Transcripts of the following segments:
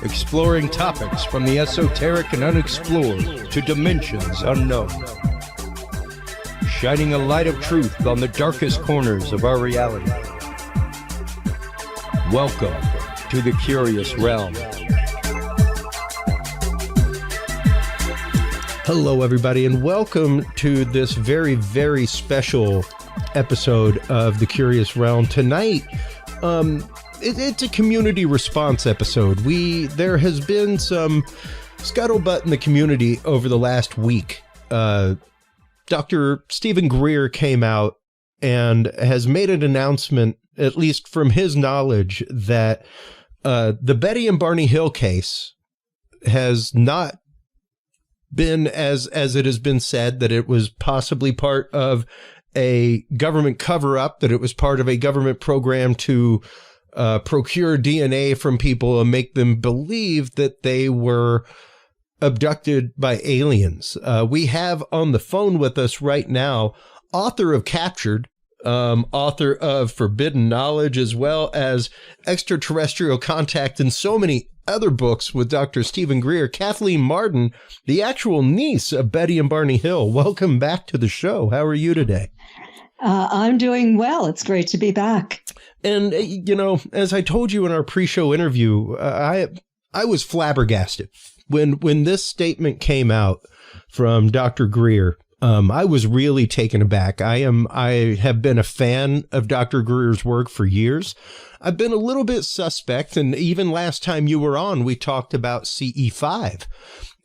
exploring topics from the esoteric and unexplored to dimensions unknown, shining a light of truth on the darkest corners of our reality. Welcome to the Curious Realm. Hello, everybody, and welcome to this very, very special episode of the Curious Realm. Tonight, it's a community response episode. There has been some scuttlebutt in the community over the last week. Dr. Steven Greer came out and has made an announcement, at least from his knowledge, that the Betty and Barney Hill case has not been as it has been said, that it was possibly part of a government cover-up, that it was part of a government program to procure DNA from people and make them believe that they were abducted by aliens. We have on the phone with us right now author of Captured, author of Forbidden Knowledge, as well as Extraterrestrial Contact and so many other books with Dr. Steven Greer, Kathleen Marden, the actual niece of Betty and Barney Hill. Welcome back to the show. How are you today? I'm doing well. It's great to be back. And, you know, as I told you in our pre-show interview, I was flabbergasted when this statement came out from Dr. Greer. I was really taken aback. I have been a fan of Dr. Greer's work for years. I've been a little bit suspect, and even last time you were on, we talked about CE5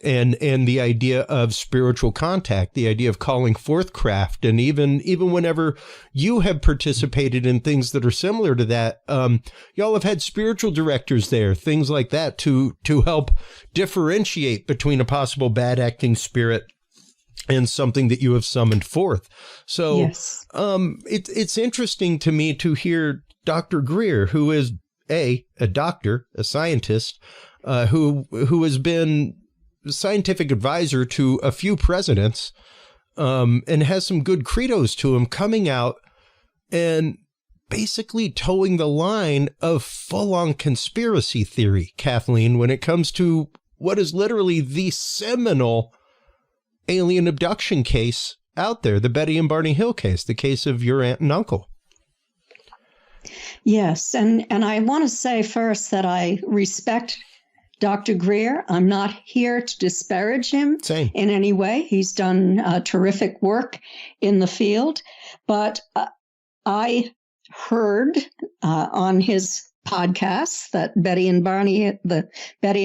and the idea of spiritual contact, the idea of calling forth craft, and even whenever you have participated in things that are similar to that, y'all have had spiritual directors there, things like that, to help differentiate between a possible bad acting spirit and something that you have summoned forth. So yes. It's interesting to me to hear Dr. Greer, who is a doctor, a scientist, who has been scientific advisor to a few presidents, and has some good credos to him, coming out and basically towing the line of full-on conspiracy theory, Kathleen, when it comes to what is literally the seminal alien abduction case out there, the Betty and Barney Hill case, the case of your aunt and uncle. Yes, and I want to say first that I respect Dr. Greer. I'm not here to disparage him in any way. He's done terrific work in the field, but I heard on his podcast that the Betty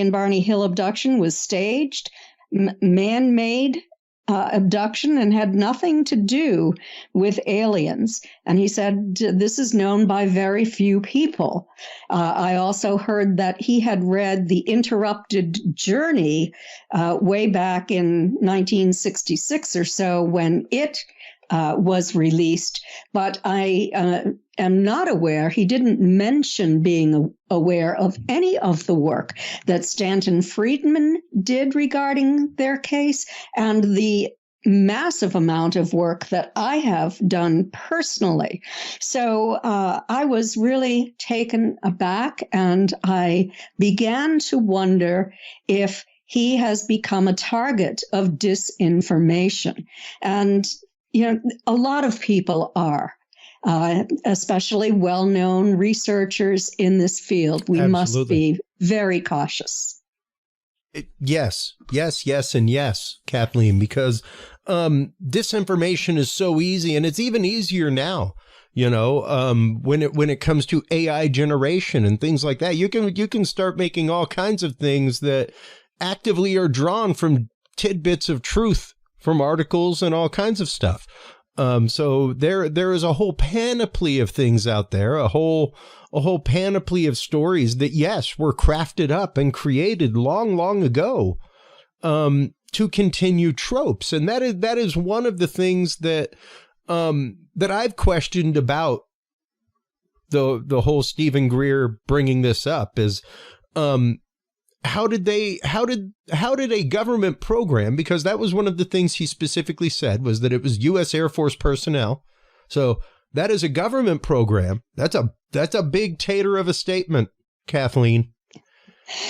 and Barney Hill abduction was staged, man-made abduction, and had nothing to do with aliens. And he said this is known by very few people. I also heard that he had read The Interrupted Journey way back in 1966 or so when it was released, but I am not aware. He didn't mention being aware of any of the work that Stanton Friedman did regarding their case, and the massive amount of work that I have done personally. So I was really taken aback, and I began to wonder if he has become a target of disinformation. And you know, a lot of people are, especially well-known researchers in this field. We must be very cautious. Yes, and yes, Kathleen, because disinformation is so easy, and it's even easier now. You know, when it comes to AI generation and things like that, you can start making all kinds of things that actively are drawn from tidbits of truth from articles and all kinds of stuff. So there is a whole panoply of things out there, a whole panoply of stories that, yes, were crafted up and created long ago, to continue tropes. And that is one of the things that I've questioned about the whole Steven Greer bringing this up is, how did a government program, because that was one of the things he specifically said, was that it was U.S. Air Force personnel. So that is a government program. That's a big tater of a statement, Kathleen.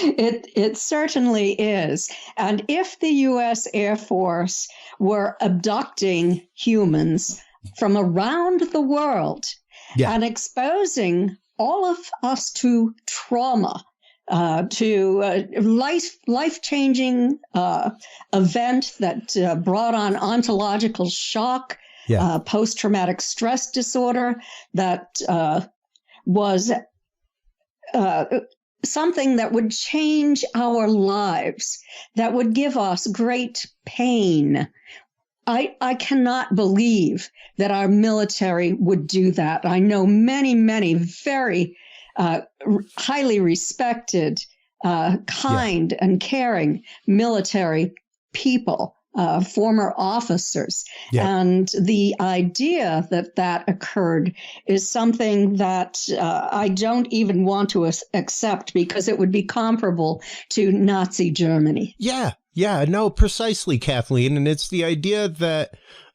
It certainly is. And if the U.S. Air Force were abducting humans from around the world and exposing all of us to trauma, to life-changing event that brought on ontological shock, post-traumatic stress disorder, that was something that would change our lives, that would give us great pain. I cannot believe that our military would do that. I know many, many very highly respected, kind and caring military people, former officers. And the idea that that occurred is something that I don't even want to accept, because it would be comparable to Nazi Germany. Yeah, no, precisely, Kathleen. And it's the idea that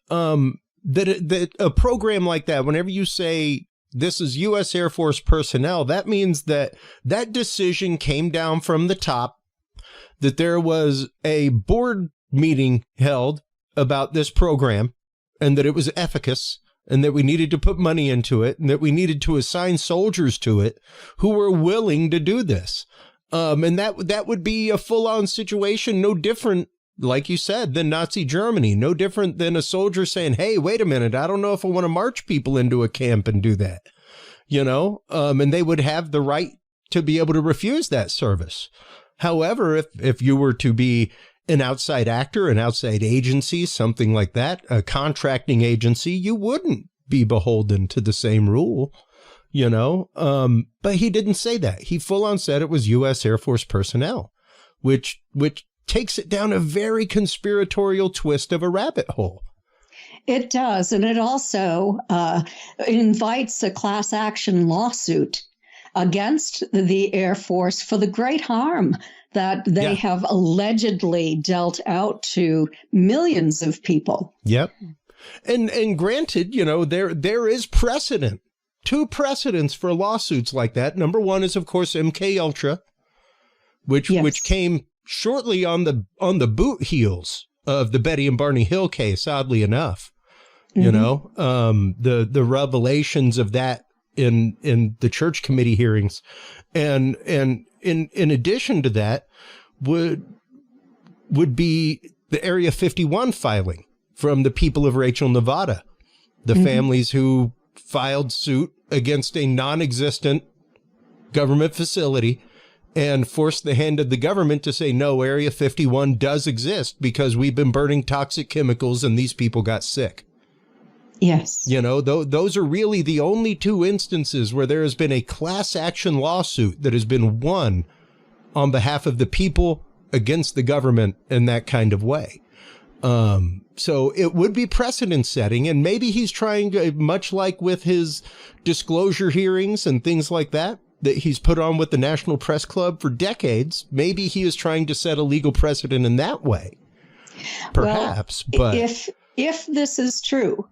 that a program like that, whenever you say this is U.S. Air Force personnel, that means that that decision came down from the top, that there was a board meeting held about this program, and that it was efficacious, and that we needed to put money into it, and that we needed to assign soldiers to it who were willing to do this. And that would be a full-on situation, no different, like you said, than Nazi Germany, no different than a soldier saying, hey, wait a minute, I don't know if I want to march people into a camp and do that, you know, and they would have the right to be able to refuse that service. However, if you were to be an outside actor, an outside agency, something like that, a contracting agency, you wouldn't be beholden to the same rule. You know, but he didn't say that. He full on said it was U.S. Air Force personnel, which takes it down a very conspiratorial twist of a rabbit hole. It does. And it also invites a class action lawsuit against the Air Force for the great harm that they have allegedly dealt out to millions of people. Yep. And granted, you know, there is precedent. Two precedents for lawsuits like that. Number one is, of course, MK Ultra, which came shortly on the boot heels of the Betty and Barney Hill case. Oddly enough, you know, the revelations of that in the church committee hearings, and in addition to that would be the Area 51 filing from the people of Rachel, Nevada, the families who filed suit against a non-existent government facility and forced the hand of the government to say, no, Area 51 does exist because we've been burning toxic chemicals and these people got sick. Yes. You know, those are really the only two instances where there has been a class action lawsuit that has been won on behalf of the people against the government in that kind of way. So it would be precedent setting, and maybe he's trying to, much like with his disclosure hearings and things like that he's put on with the National Press Club for decades. Maybe he is trying to set a legal precedent in that way, perhaps. Well, but if this is true,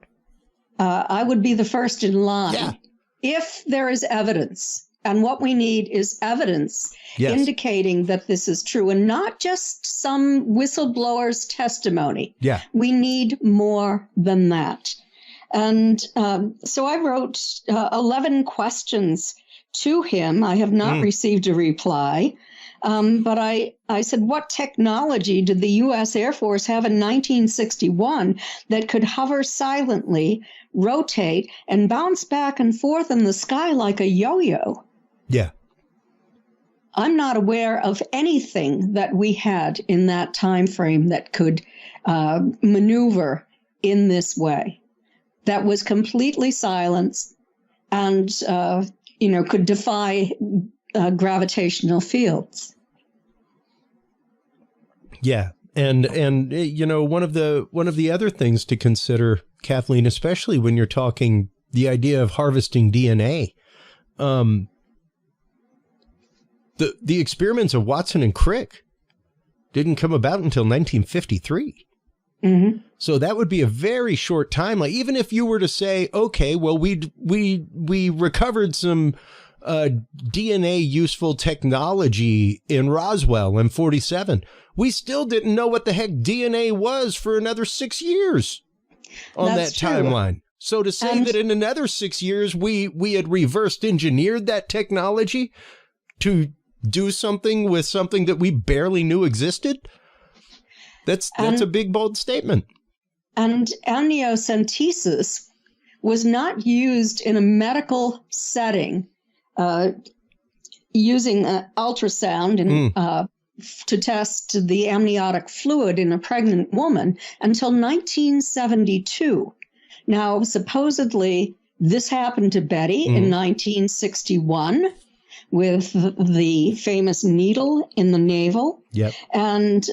I would be the first in line. If there is evidence. And what we need is evidence indicating that this is true, and not just some whistleblower's testimony. We need more than that. And so I wrote 11 questions to him. I have not received a reply. But I said, what technology did the U.S. Air Force have in 1961 that could hover silently, rotate, and bounce back and forth in the sky like a yo-yo? I'm not aware of anything that we had in that time frame that could maneuver in this way, that was completely silenced and, could defy gravitational fields. And you know, one of the other things to consider, Kathleen, especially when you're talking the idea of harvesting DNA, the experiments of Watson and Crick didn't come about until 1953. So that would be a very short time. Like, even if you were to say, okay, well, we recovered some DNA useful technology in Roswell in 47. We still didn't know what the heck DNA was for another 6 years on that timeline. So to say that in another 6 years, we had reversed engineered that technology to do something with something that we barely knew existed, that's a big, bold statement. And amniocentesis was not used in a medical setting using ultrasound and to test the amniotic fluid in a pregnant woman until 1972. Now, supposedly, this happened to Betty in 1961 with the famous needle in the navel. Yep. And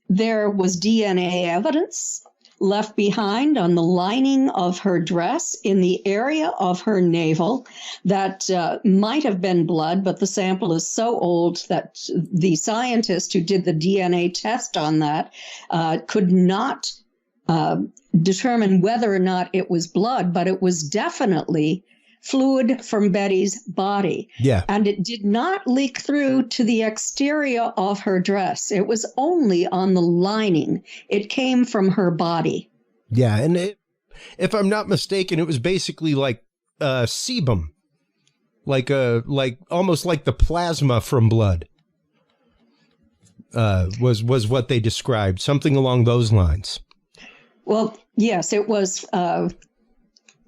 there was DNA evidence left behind on the lining of her dress in the area of her navel that might have been blood, but the sample is so old that the scientist who did the DNA test on that could not determine whether or not it was blood, but it was definitely fluid from Betty's body. Yeah. And it did not leak through to the exterior of her dress. It was only on the lining. It came from her body. Yeah. And if I'm not mistaken, it was basically like sebum, like almost like the plasma from blood was what they described, something along those lines. Well, yes, it was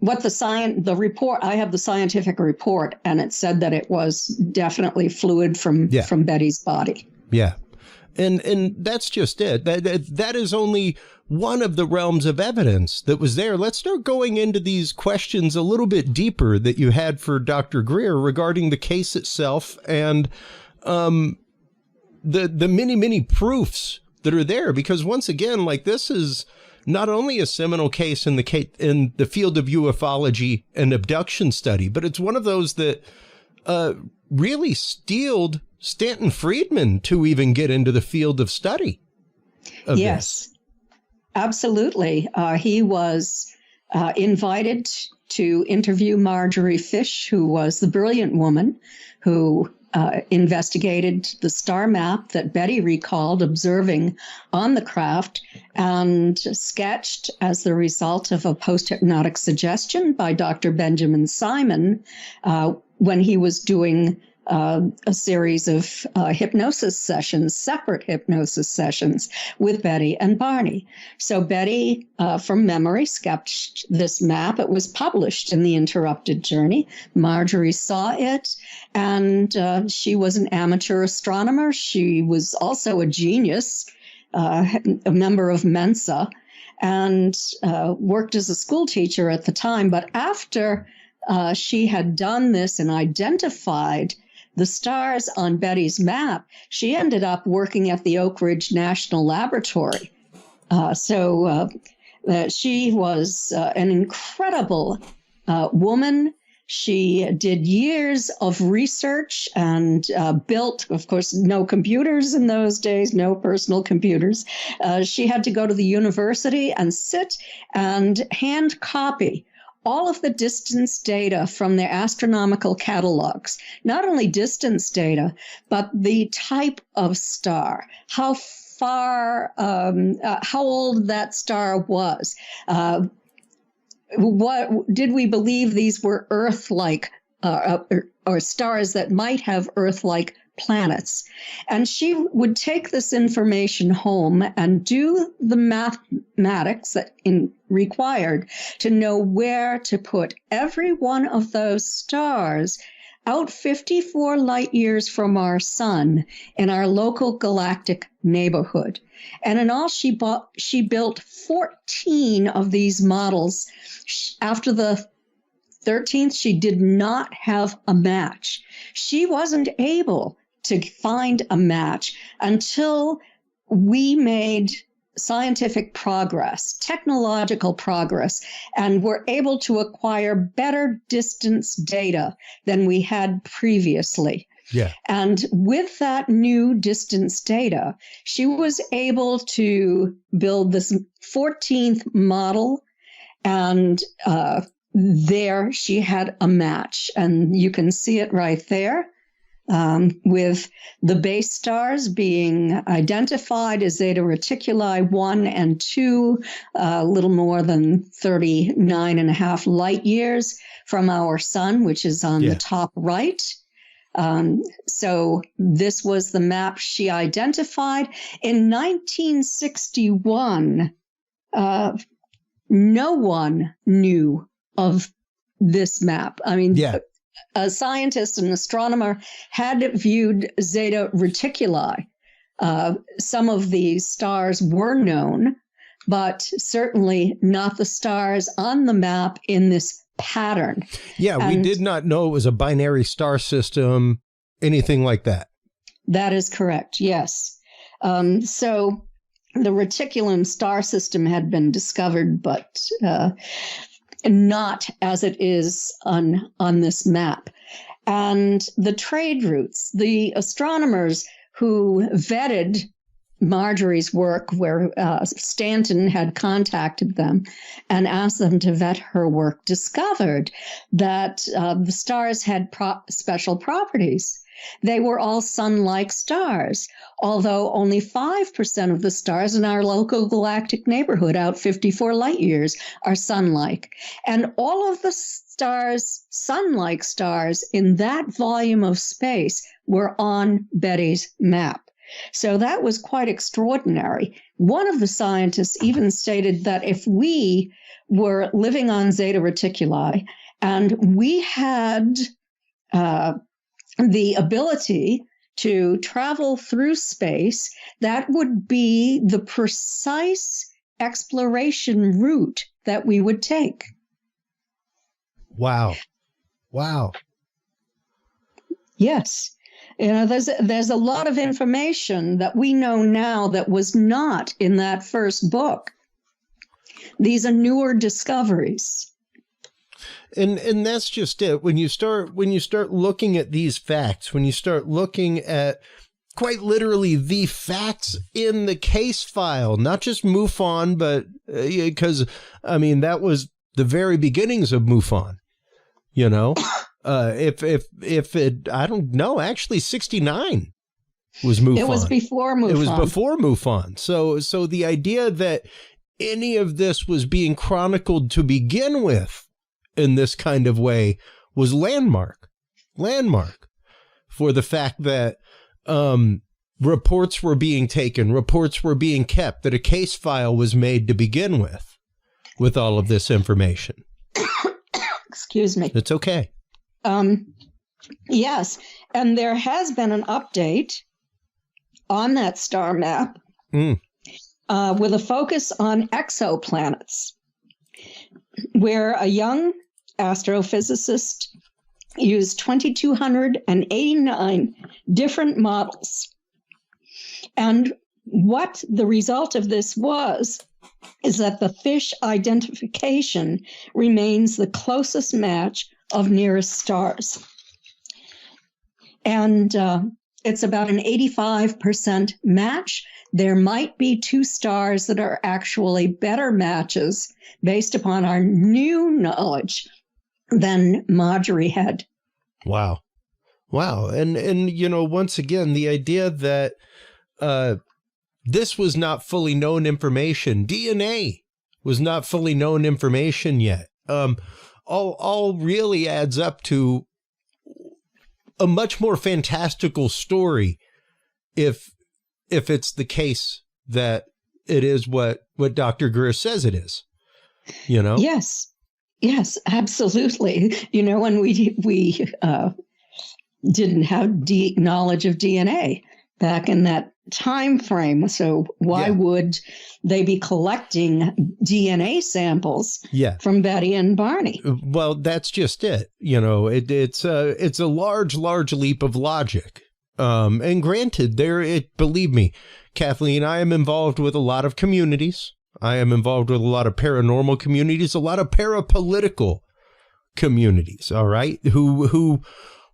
what the report, I have the scientific report, and it said that it was definitely fluid from Betty's body. Yeah. And that's just it. That is only one of the realms of evidence that was there. Let's start going into these questions a little bit deeper that you had for Dr. Greer regarding the case itself and the many proofs that are there. Because once again, like, this is not only a seminal case in the field of ufology and abduction study, but it's one of those that really steeled Stanton Friedman to even get into the field of study of yes, this. Absolutely. He was invited to interview Marjorie Fish, who was the brilliant woman who investigated the star map that Betty recalled observing on the craft and sketched as the result of a post-hypnotic suggestion by Dr. Benjamin Simon when he was doing a series of hypnosis sessions, separate hypnosis sessions with Betty and Barney. So Betty, from memory, sketched this map. It was published in The Interrupted Journey. Marjorie saw it, and she was an amateur astronomer. She was also a genius, a member of Mensa, and worked as a school teacher at the time. But after she had done this and identified the stars on Betty's map, she ended up working at the Oak Ridge National Laboratory. So she was an incredible woman. She did years of research and built, of course, no computers in those days, no personal computers. She had to go to the university and sit and hand copy all of the distance data from their astronomical catalogs. Not only distance data, but the type of star, how far, how old that star was. What did we believe these were Earth-like or stars that might have Earth-like planets? And she would take this information home and do the mathematics that required to know where to put every one of those stars out 54 light years from our sun in our local galactic neighborhood. And in all, she built 14 of these models. After the 13th, she did not have a match. She wasn't able to find a match until we made scientific progress, technological progress, and were able to acquire better distance data than we had previously. Yeah. And with that new distance data, she was able to build this 14th model and there she had a match, and you can see it right there. With the base stars being identified as Zeta Reticuli 1 and 2, a little more than 39 and a half light years from our sun, which is on the top right. So this was the map she identified. In 1961, no one knew of this map. I mean, a scientist, an astronomer, had viewed Zeta Reticuli. Some of these stars were known, but certainly not the stars on the map in this pattern. Yeah, we did not know it was a binary star system, anything like that. That is correct, yes. So the Reticulum star system had been discovered, but not as it is on this map. And the trade routes, the astronomers who vetted Marjorie's work, where Stanton had contacted them and asked them to vet her work, discovered that the stars had special properties. They were all sun-like stars, although only 5% of the stars in our local galactic neighborhood, out 54 light years, are sun-like. And all of the stars, sun-like stars, in that volume of space were on Betty's map. So that was quite extraordinary. One of the scientists even stated that if we were living on Zeta Reticuli and we had the ability to travel through space, that would be the precise exploration route that we would take. Wow. Wow. Yes. You know, there's a lot of information that we know now that was not in that first book. These are newer discoveries. And that's just it. When you start looking at these facts, when you start looking at quite literally the facts in the case file, not just MUFON, but because I mean that was the very beginnings of MUFON. You know, if it, I don't know, actually 69 was MUFON. It was before MUFON. It was before MUFON. So the idea that any of this was being chronicled to begin with in this kind of way was landmark for the fact that reports were being taken, reports were being kept, that a case file was made to begin with all of this information. Excuse me. It's okay. Yes, and there has been an update on that star map with a focus on exoplanets, where a young astrophysicist used 2,289 different models. And what the result of this was is that the fish identification remains the closest match of nearest stars. And it's about an 85% match. There might be two stars that are actually better matches based upon our new knowledge than Marjorie had. Wow. And you know, once again, the idea that this was not fully known information. DNA was not fully known information yet. All really adds up to a much more fantastical story if it's the case that it is what Dr. Greer says it is, you know? Yes, absolutely. You know, when we didn't have knowledge of DNA back in that time frame. So why would they be collecting DNA samples from Betty and Barney? Well, that's just it. You know, it's a large leap of logic. And granted, believe me, Kathleen, I am involved with a lot of communities. I am involved with a lot of paranormal communities, a lot of parapolitical communities. All right, who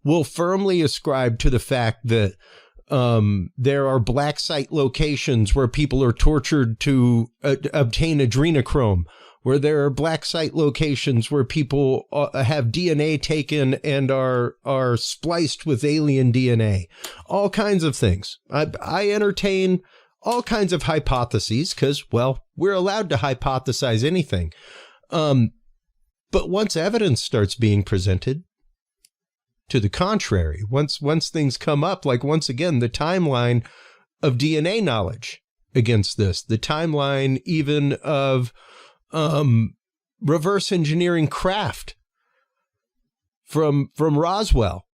will firmly ascribe to the fact that there are black site locations where people are tortured to obtain adrenochrome, where there are black site locations where people have DNA taken and are spliced with alien DNA, all kinds of things. I entertain all kinds of hypotheses because, well, we're allowed to hypothesize anything. But once evidence starts being presented to the contrary, once things come up, like once again, the timeline of DNA knowledge against this, the timeline even of reverse engineering craft from Roswell.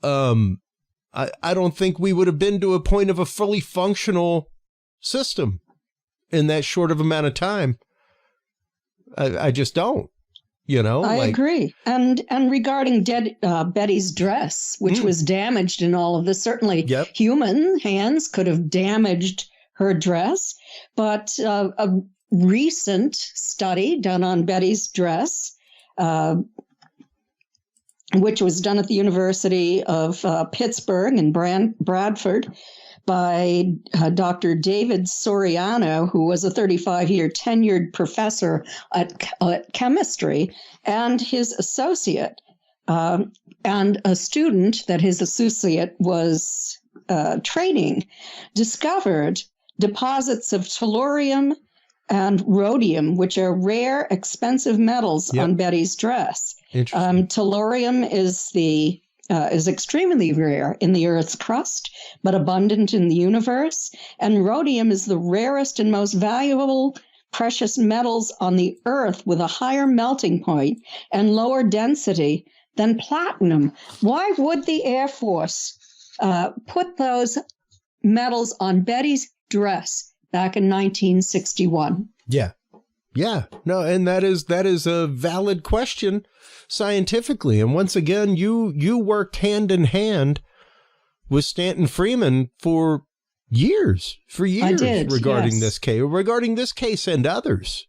I don't think we would have been to a point of a fully functional system in that short of amount of time. I just don't, I agree. And regarding Betty's dress, which was damaged in all of this, certainly human hands could have damaged her dress, but a recent study done on Betty's dress, which was done at the University of Pittsburgh and Bradford by Dr. David Soriano, who was a 35-year tenured professor at chemistry, and his associate, and a student that his associate was training, discovered deposits of tellurium and rhodium, which are rare, expensive metals on Betty's dress. Tellurium is extremely rare in the Earth's crust, but abundant in the universe. And rhodium is the rarest and most valuable precious metals on the Earth, with a higher melting point and lower density than platinum. Why would the Air Force put those metals on Betty's dress back in 1961? Yeah, no, and that is a valid question scientifically. And once again, you worked hand in hand with Stanton Freeman for years regarding this case and others.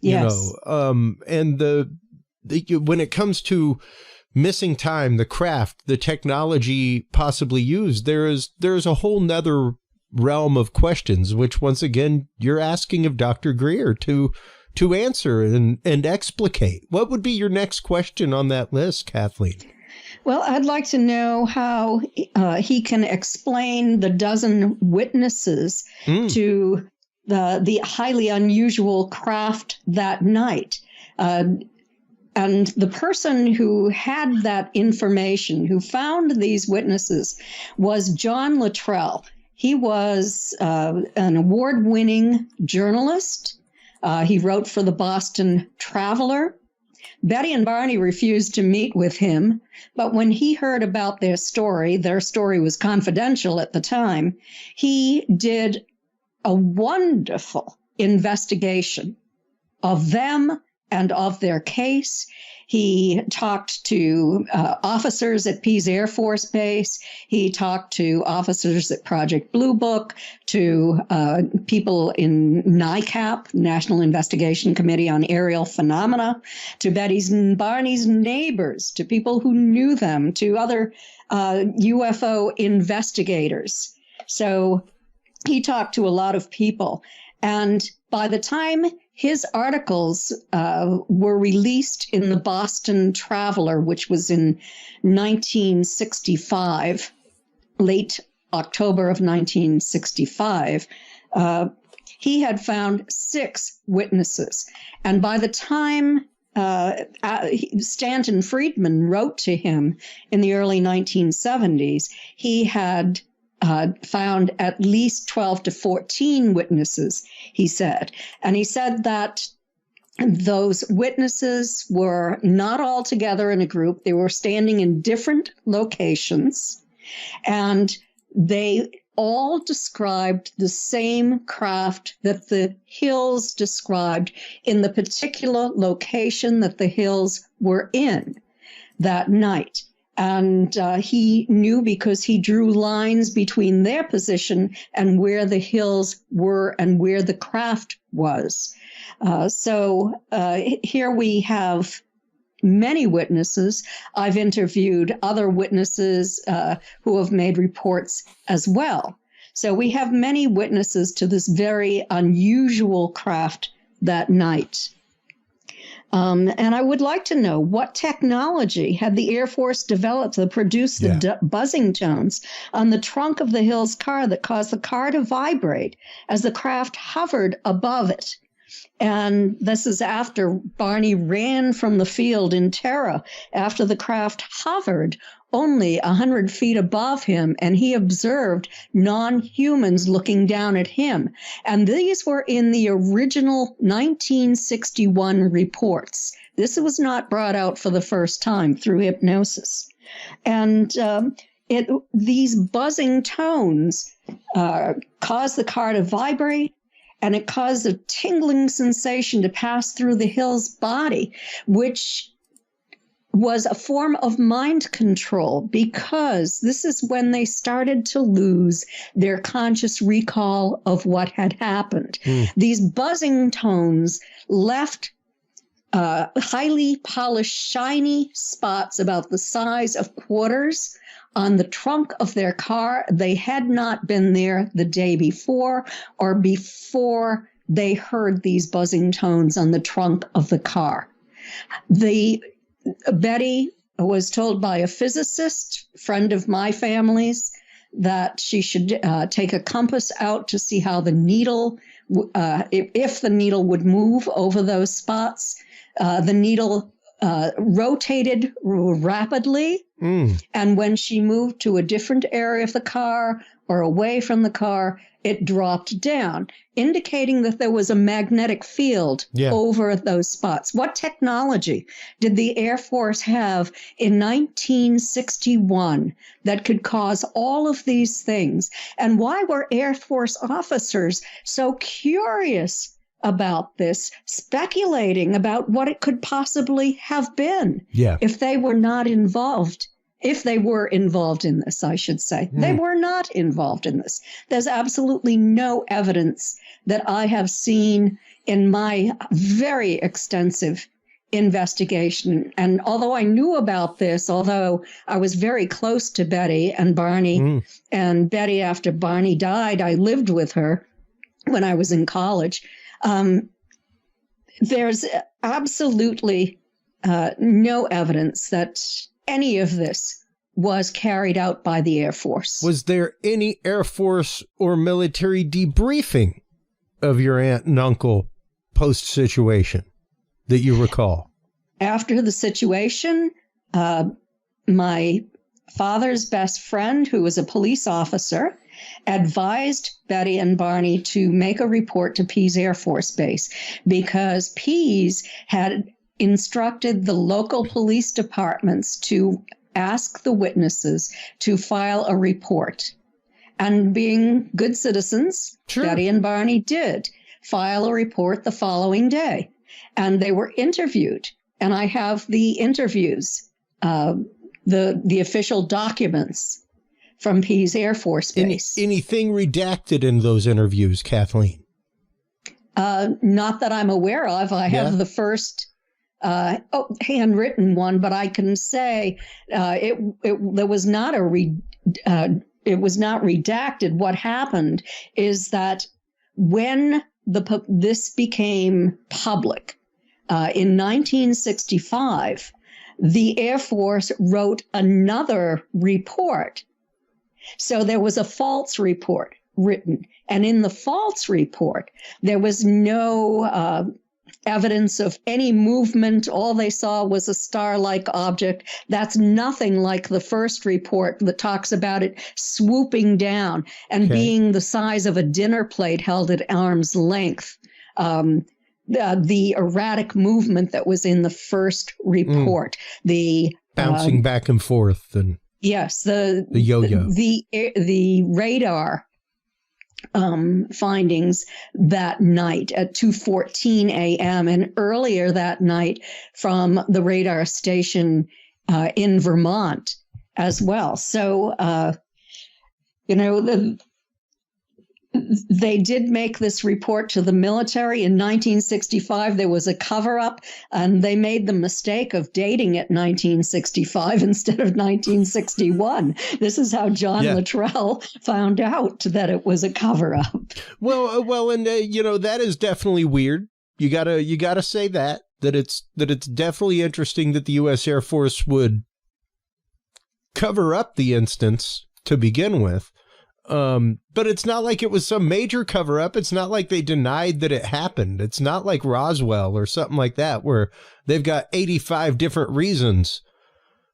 Yes. And when it comes to missing time, the craft, the technology possibly used, there's a whole nother realm of questions, which once again you're asking of Dr. Greer to answer and explicate. What would be your next question on that list, Kathleen? Well, I'd like to know how he can explain the dozen witnesses to the highly unusual craft that night. And the person who had that information, who found these witnesses, was John Luttrell. He was an award-winning journalist. He wrote for the Boston Traveler. Betty and Barney refused to meet with him, but when he heard about their story was confidential at the time, he did a wonderful investigation of them and of their case. He talked to officers at Pease Air Force Base. He talked to officers at Project Blue Book, to people in NICAP, National Investigation Committee on Aerial Phenomena, to Betty's and Barney's neighbors, to people who knew them, to other UFO investigators. So he talked to a lot of people. And by the time his articles were released in the Boston Traveler, which was in 1965, late October of 1965, he had found 6 witnesses. And by the time Stanton Friedman wrote to him in the early 1970s, he had found at least 12 to 14 witnesses, he said. And he said that those witnesses were not all together in a group. They were standing in different locations, and they all described the same craft that the Hills described in the particular location that the Hills were in that night. And he knew because he drew lines between their position and where the Hills were and where the craft was. So here we have many witnesses. I've interviewed other witnesses who have made reports as well. So we have many witnesses to this very unusual craft that night. And I would like to know what technology had the Air Force developed to produce the buzzing tones on the trunk of the Hill's car that caused the car to vibrate as the craft hovered above it. And this is after Barney ran from the field in terror after the craft hovered only 100 feet above him, and he observed non-humans looking down at him. And these were in the original 1961 reports. This was not brought out for the first time through hypnosis. And these buzzing tones caused the car to vibrate, and it caused a tingling sensation to pass through the Hill's body, which was a form of mind control, because this is when they started to lose their conscious recall of what had happened. These buzzing tones left highly polished, shiny spots about the size of quarters on the trunk of their car. They had not been there the day before or before they heard these buzzing tones on the trunk of the car. Betty was told by a physicist, friend of my family's, that she should take a compass out to see how the needle, if the needle would move over those spots. The needle rotated rapidly. And when she moved to a different area of the car or away from the car, it dropped down, indicating that there was a magnetic field over those spots. What technology did the Air Force have in 1961 that could cause all of these things? And why were Air Force officers so curious about this, speculating about what it could possibly have been if they were not involved? If they were involved in this, I should say. They were not involved in this. There's absolutely no evidence that I have seen in my very extensive investigation. And although I knew about this, although I was very close to Betty and Barney, and Betty, after Barney died, I lived with her when I was in college. There's absolutely no evidence that any of this was carried out by the Air Force. Was there any Air Force or military debriefing of your aunt and uncle post-situation that you recall? After the situation, my father's best friend, who was a police officer, advised Betty and Barney to make a report to Pease Air Force Base, because Pease had instructed the local police departments to ask the witnesses to file a report. And being good citizens, Betty and Barney did file a report the following day. And they were interviewed. And I have the interviews, the official documents from Pease Air Force Base. Anything redacted in those interviews, Kathleen? Not that I'm aware of. I have the first handwritten one, but I can say there was not it was not redacted. What happened is that when this became public in 1965, the Air Force wrote another report. So there was a false report written, and in the false report, there was no evidence of any movement. All they saw was a star-like object. That's nothing like the first report that talks about it swooping down and being the size of a dinner plate held at arm's length. The erratic movement that was in the first report, the bouncing back and forth, and the yo-yo, the radar findings that night at 2:14 a.m. and earlier that night from the radar station in Vermont as well. So, they did make this report to the military in 1965. There was a cover-up, and they made the mistake of dating it 1965 instead of 1961. This is how John Luttrell found out that it was a cover-up. Well, and that is definitely weird. You gotta say that. that it's definitely interesting that the U.S. Air Force would cover up the instance to begin with. But it's not like it was some major cover up. It's not like they denied that it happened. It's not like Roswell or something like that, where they've got 85 different reasons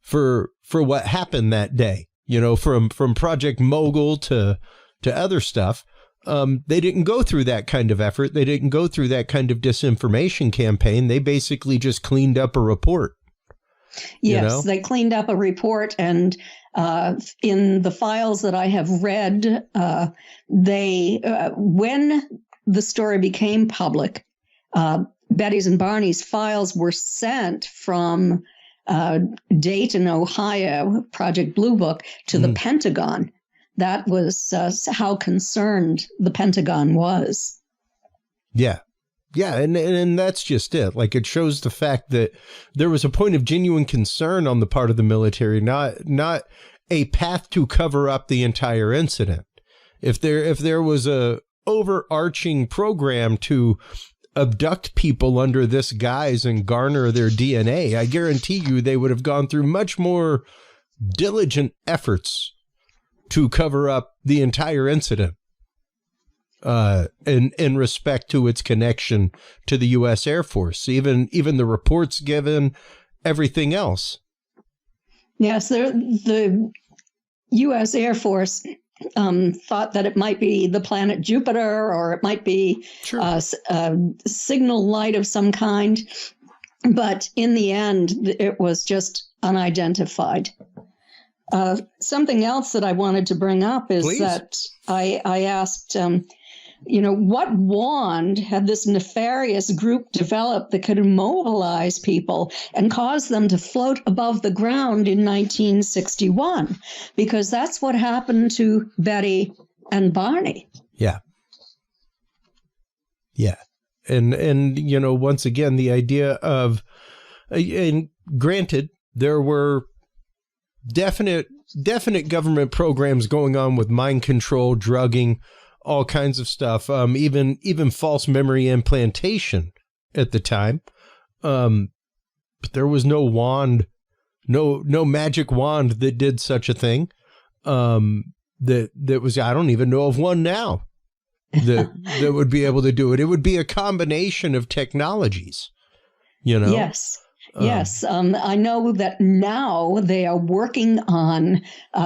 for what happened that day, you know, from Project Mogul to other stuff. They didn't go through that kind of effort. They didn't go through that kind of disinformation campaign. They basically just cleaned up a report. Yes, you know? They cleaned up a report, and in the files that I have read, when the story became public, Betty's and Barney's files were sent from Dayton, Ohio, Project Blue Book, to the Pentagon. That was how concerned the Pentagon was. Yeah. Yeah, and that's just it. Like, it shows the fact that there was a point of genuine concern on the part of the military, not a path to cover up the entire incident. If there was a overarching program to abduct people under this guise and garner their DNA, I guarantee you they would have gone through much more diligent efforts to cover up the entire incident. In respect to its connection to the U.S. Air Force, even the reports given, everything else. Yes, the U.S. Air Force thought that it might be the planet Jupiter, or it might be a signal light of some kind. But in the end, it was just unidentified. Something else that I wanted to bring up is Please. That I asked, what wand had this nefarious group developed that could immobilize people and cause them to float above the ground in 1961? Because that's what happened to Betty and Barney. Yeah. Yeah. And once again, the idea of, and granted, there were definite government programs going on with mind control, drugging, all kinds of stuff, even false memory implantation at the time. But there was no wand, no magic wand that did such a thing. That was, I don't even know of one now that would be able to do it. It would be a combination of technologies, Yes. Yes, I know that now they are working on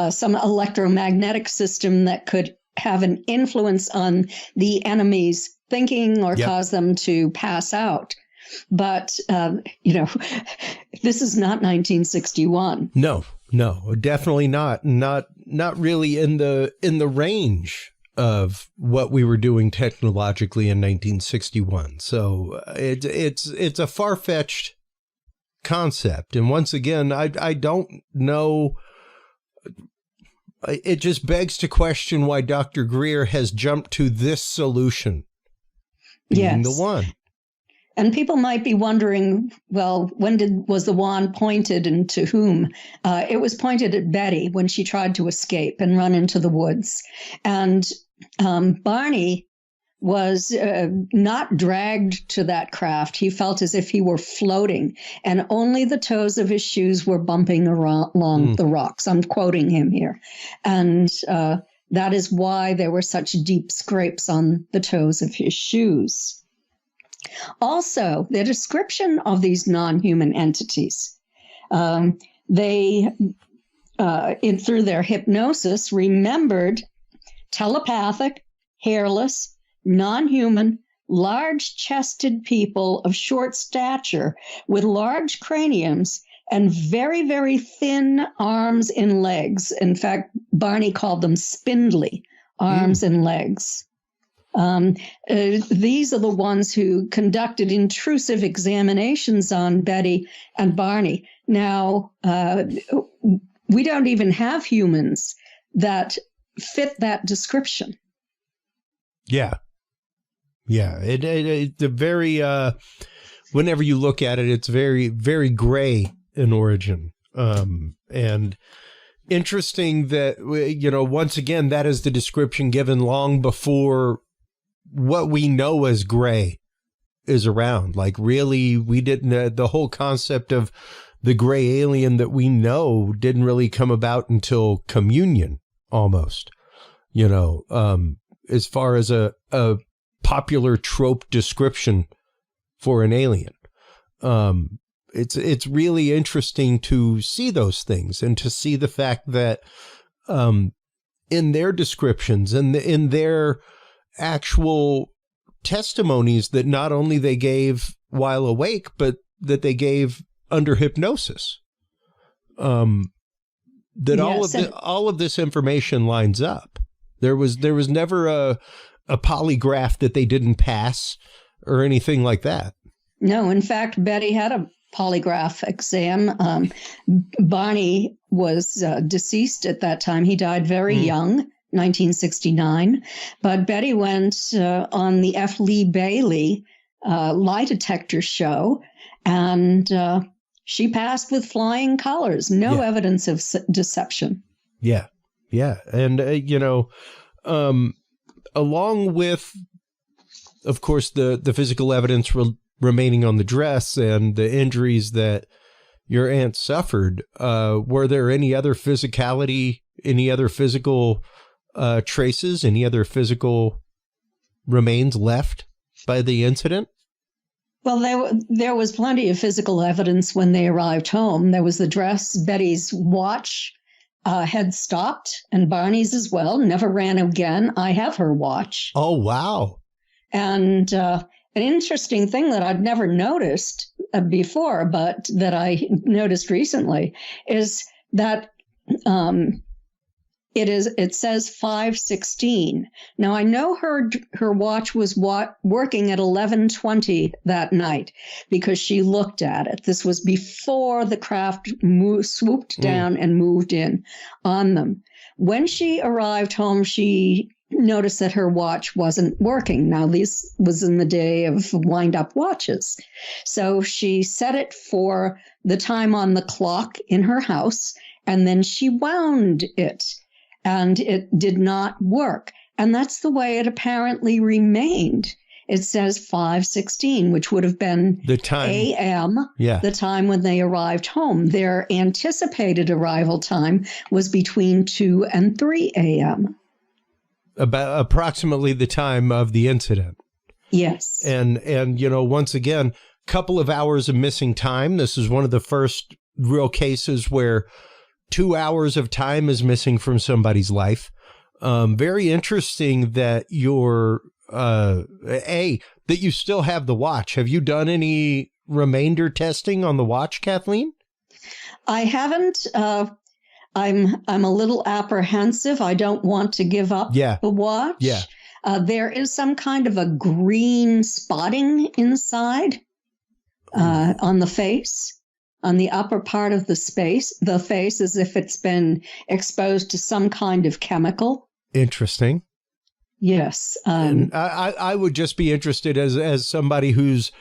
some electromagnetic system that could have an influence on the enemy's thinking or cause them to pass out. But, this is not 1961. No, definitely not. Not really in the range of what we were doing technologically in 1961. So it's a far-fetched concept. And once again, I don't know. It just begs to question why Dr. Greer has jumped to this solution being the one. And people might be wondering, well, when was the wand pointed and to whom? It was pointed at Betty when she tried to escape and run into the woods. And Barney was not dragged to that craft. He felt as if he were floating, and only the toes of his shoes were bumping along the rocks. I'm quoting him here. And that is why there were such deep scrapes on the toes of his shoes. Also, the description of these non-human entities, they, through their hypnosis, remembered telepathic, hairless, non-human, large-chested people of short stature with large craniums and very, very thin arms and legs. In fact, Barney called them spindly arms and legs. These are the ones who conducted intrusive examinations on Betty and Barney. Now, we don't even have humans that fit that description. Yeah. Yeah. It's a very, whenever you look at it, it's very, very gray in origin. And interesting that, once again, that is the description given long before what we know as gray is around. Like, really, we didn't, the whole concept of the gray alien that we know didn't really come about until Communion, almost, you know, as far as a popular trope description for an alien. It's really interesting to see those things and to see the fact that in their descriptions and in their actual testimonies that not only they gave while awake, but that they gave under hypnosis, that yes, all of this information lines up. There was never a polygraph that they didn't pass or anything like that. No, in fact, Betty had a polygraph exam. Barney was deceased at that time. He died very young, 1969. But Betty went on the F. Lee Bailey lie detector show, and she passed with flying colors. No evidence of deception. Yeah. Yeah. And, you know, along with, of course, the physical evidence remaining on the dress and the injuries that your aunt suffered, were there any other physicality, any other physical traces, any other remains left by the incident? Well, there was plenty of physical evidence when they arrived home. There was the dress, Betty's watch had stopped, and Barney's as well, never ran again. I have her watch. Oh, wow. And an interesting thing that I'd never noticed before, but that I noticed recently, is that it says 5:16. Now, I know her watch was working at 11:20 that night because she looked at it. This was before the craft swooped down and moved in on them. When she arrived home, she noticed that her watch wasn't working. Now, this was in the day of wind-up watches. So she set it for the time on the clock in her house, and then she wound it, and it did not work. And that's the way it apparently remained. It says 5:16, which would have been the time a.m., the time when they arrived home. Their anticipated arrival time was between 2 and 3 a.m. About approximately the time of the incident. Yes. And you know, once again, couple of hours of missing time. This is one of the first real cases where 2 hours of time is missing from somebody's life. Very interesting that that you still have the watch. Have you done any remainder testing on the watch, Kathleen? I haven't. I'm a little apprehensive. I don't want to give up the watch. Yeah. There is some kind of a green spotting inside on the face, on the upper part of the face, as if it's been exposed to some kind of chemical. Interesting. Yes. And I would just be interested as somebody who's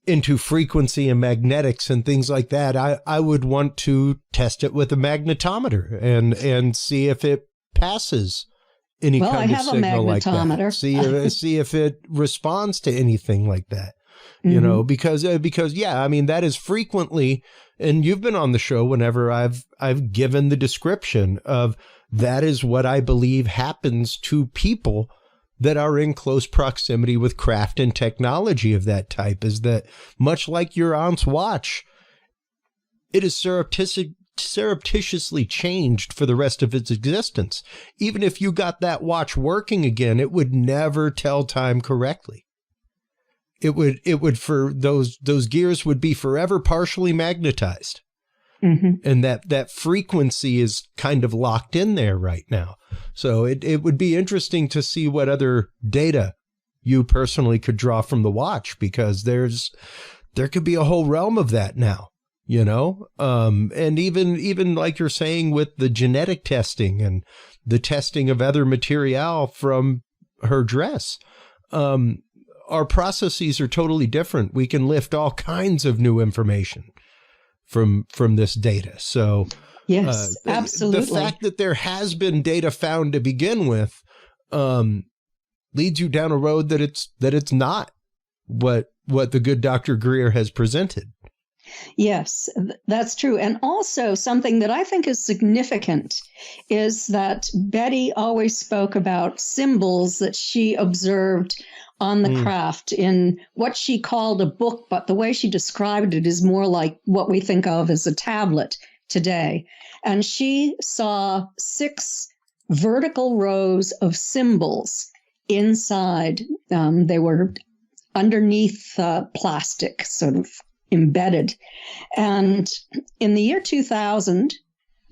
into frequency and magnetics and things like that. I would want to test it with a magnetometer and see if it passes any kind of signal like that. See if it responds to anything like that. You know, because yeah, I mean, that is frequently, and you've been on the show whenever I've given the description of that is what I believe happens to people that are in close proximity with craft and technology of that type, is that much like your aunt's watch, it is surreptitiously changed for the rest of its existence. Even if you got that watch working again, it would never tell time correctly. It would for those gears would be forever partially magnetized. And that frequency is kind of locked in there right now. So it would be interesting to see what other data you personally could draw from the watch, because there could be a whole realm of that now, you know? And even like you're saying with the genetic testing and the testing of other material from her dress, our processes are totally different. We can lift all kinds of new information from this data. So yes, absolutely. The fact that there has been data found to begin with leads you down a road that it's not what what the good Dr. Greer has presented. Yes, that's true. And also something that I think is significant is that Betty always spoke about symbols that she observed on the craft in what she called a book, but the way she described it is more like what we think of as a tablet today. And she saw 6 vertical rows of symbols inside. They were underneath plastic, sort of embedded. And in the year 2000,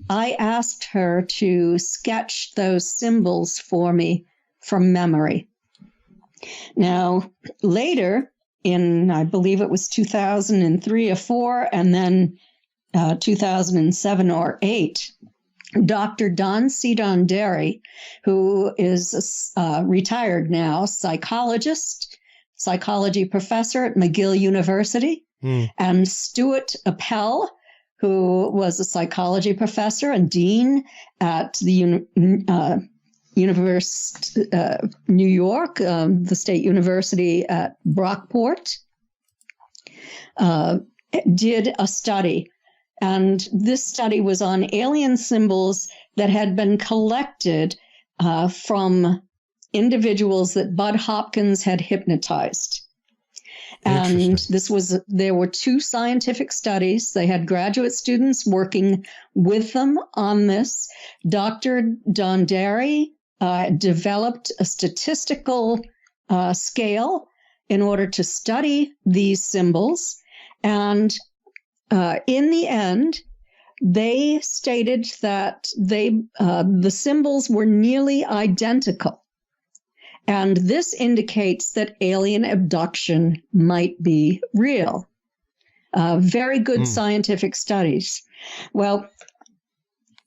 I asked her to sketch those symbols for me from memory. Now, later in, I believe it was 2003 or 4, and then 2007 or 8, Dr. Don C. Donderi, who is retired now, psychology professor at McGill University, and Stuart Appel, who was a psychology professor and dean at the University New York, the State University at Brockport, did a study. And this study was on alien symbols that had been collected from individuals that Bud Hopkins had hypnotized. And there were 2 scientific studies. They had graduate students working with them on this. Dr. Donderi developed a statistical scale in order to study these symbols. And in the end, they stated that the symbols were nearly identical. And this indicates that alien abduction might be real. Very good scientific studies. Well,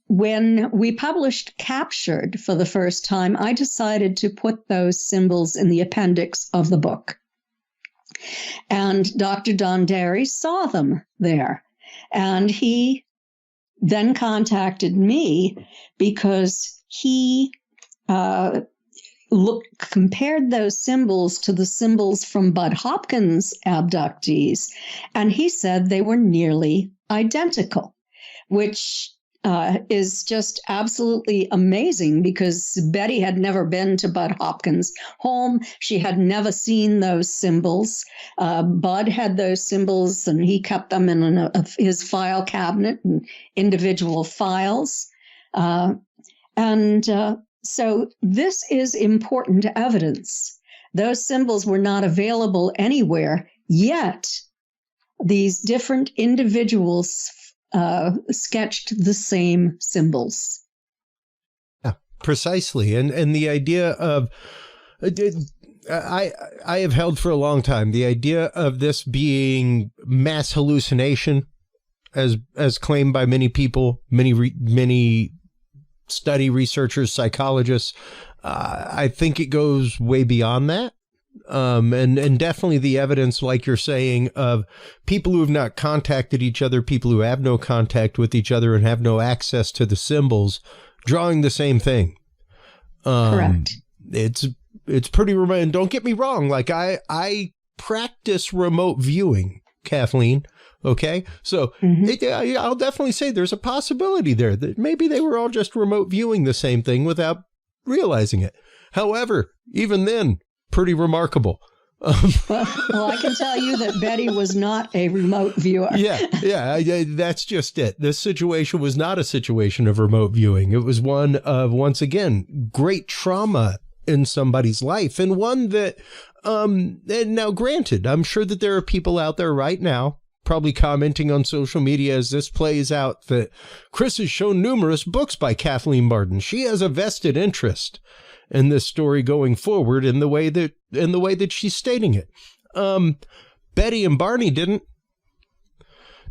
when we published Captured for the first time, I decided to put those symbols in the appendix of the book. And Dr. Donderi saw them there. And he then contacted me because he compared those symbols to the symbols from Bud Hopkins' abductees, and he said they were nearly identical, which is just absolutely amazing because Betty had never been to Bud Hopkins' home. She had never seen those symbols. Bud had those symbols, and he kept them in his file cabinet and individual files. So this is important evidence. Those symbols were not available anywhere, yet these different individuals sketched the same symbols. Yeah, precisely. And the idea of, I have held for a long time, the idea of this being mass hallucination, as claimed by many people, many study researchers, psychologists. I think it goes way beyond that. And definitely the evidence, like you're saying, of people who have not contacted each other, people who have no contact with each other and have no access to the symbols, drawing the same thing. Correct. It's pretty remote. And don't get me wrong. Like I practice remote viewing, Kathleen. Okay. So I'll definitely say there's a possibility there that maybe they were all just remote viewing the same thing without realizing it. However, even then, pretty remarkable. Well, I can tell you that Betty was not a remote viewer. Yeah, that's just it. This situation was not a situation of remote viewing. It was one of, once again, great trauma in somebody's life, and one that, and now granted, I'm sure that there are people out there right now probably commenting on social media as this plays out that Chris has shown numerous books by Kathleen Marden. She has a vested interest in this story going forward in the way that she's stating it. Betty and Barney didn't.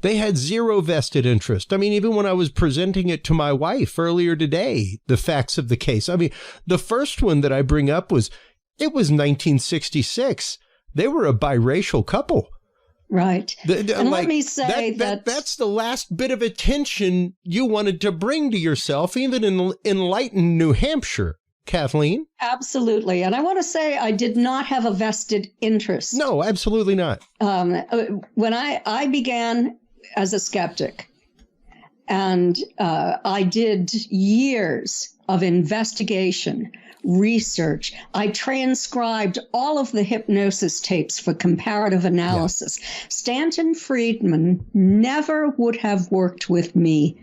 They had zero vested interest. I mean, even when I was presenting it to my wife earlier today, the facts of the case. I mean, the first one that I bring up was 1966. They were a biracial couple. Right. And let me say that's the last bit of attention you wanted to bring to yourself, even in enlightened New Hampshire. Kathleen? Absolutely. And I want to say I did not have a vested interest. No, absolutely not. When I began as a skeptic, and I did years of investigation, research. I transcribed all of the hypnosis tapes for comparative analysis. Yeah. Stanton Friedman never would have worked with me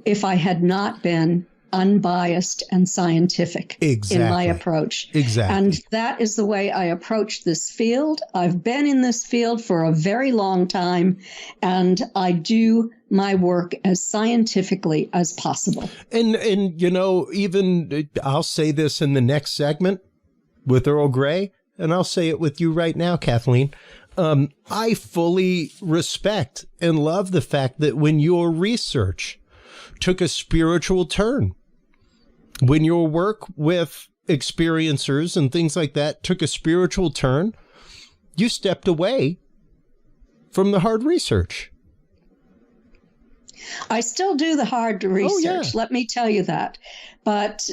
if I had not been unbiased and scientific in my approach. Exactly. And that is the way I approach this field. I've been in this field for a very long time, and I do my work as scientifically as possible. And you know, even I'll say this in the next segment with Earl Grey, and I'll say it with you right now, Kathleen. I fully respect and love the fact that when your research took a spiritual turn, when your work with experiencers and things like that took a spiritual turn, you stepped away from the hard research. I still do the hard research. Oh, yeah. Let me tell you that. But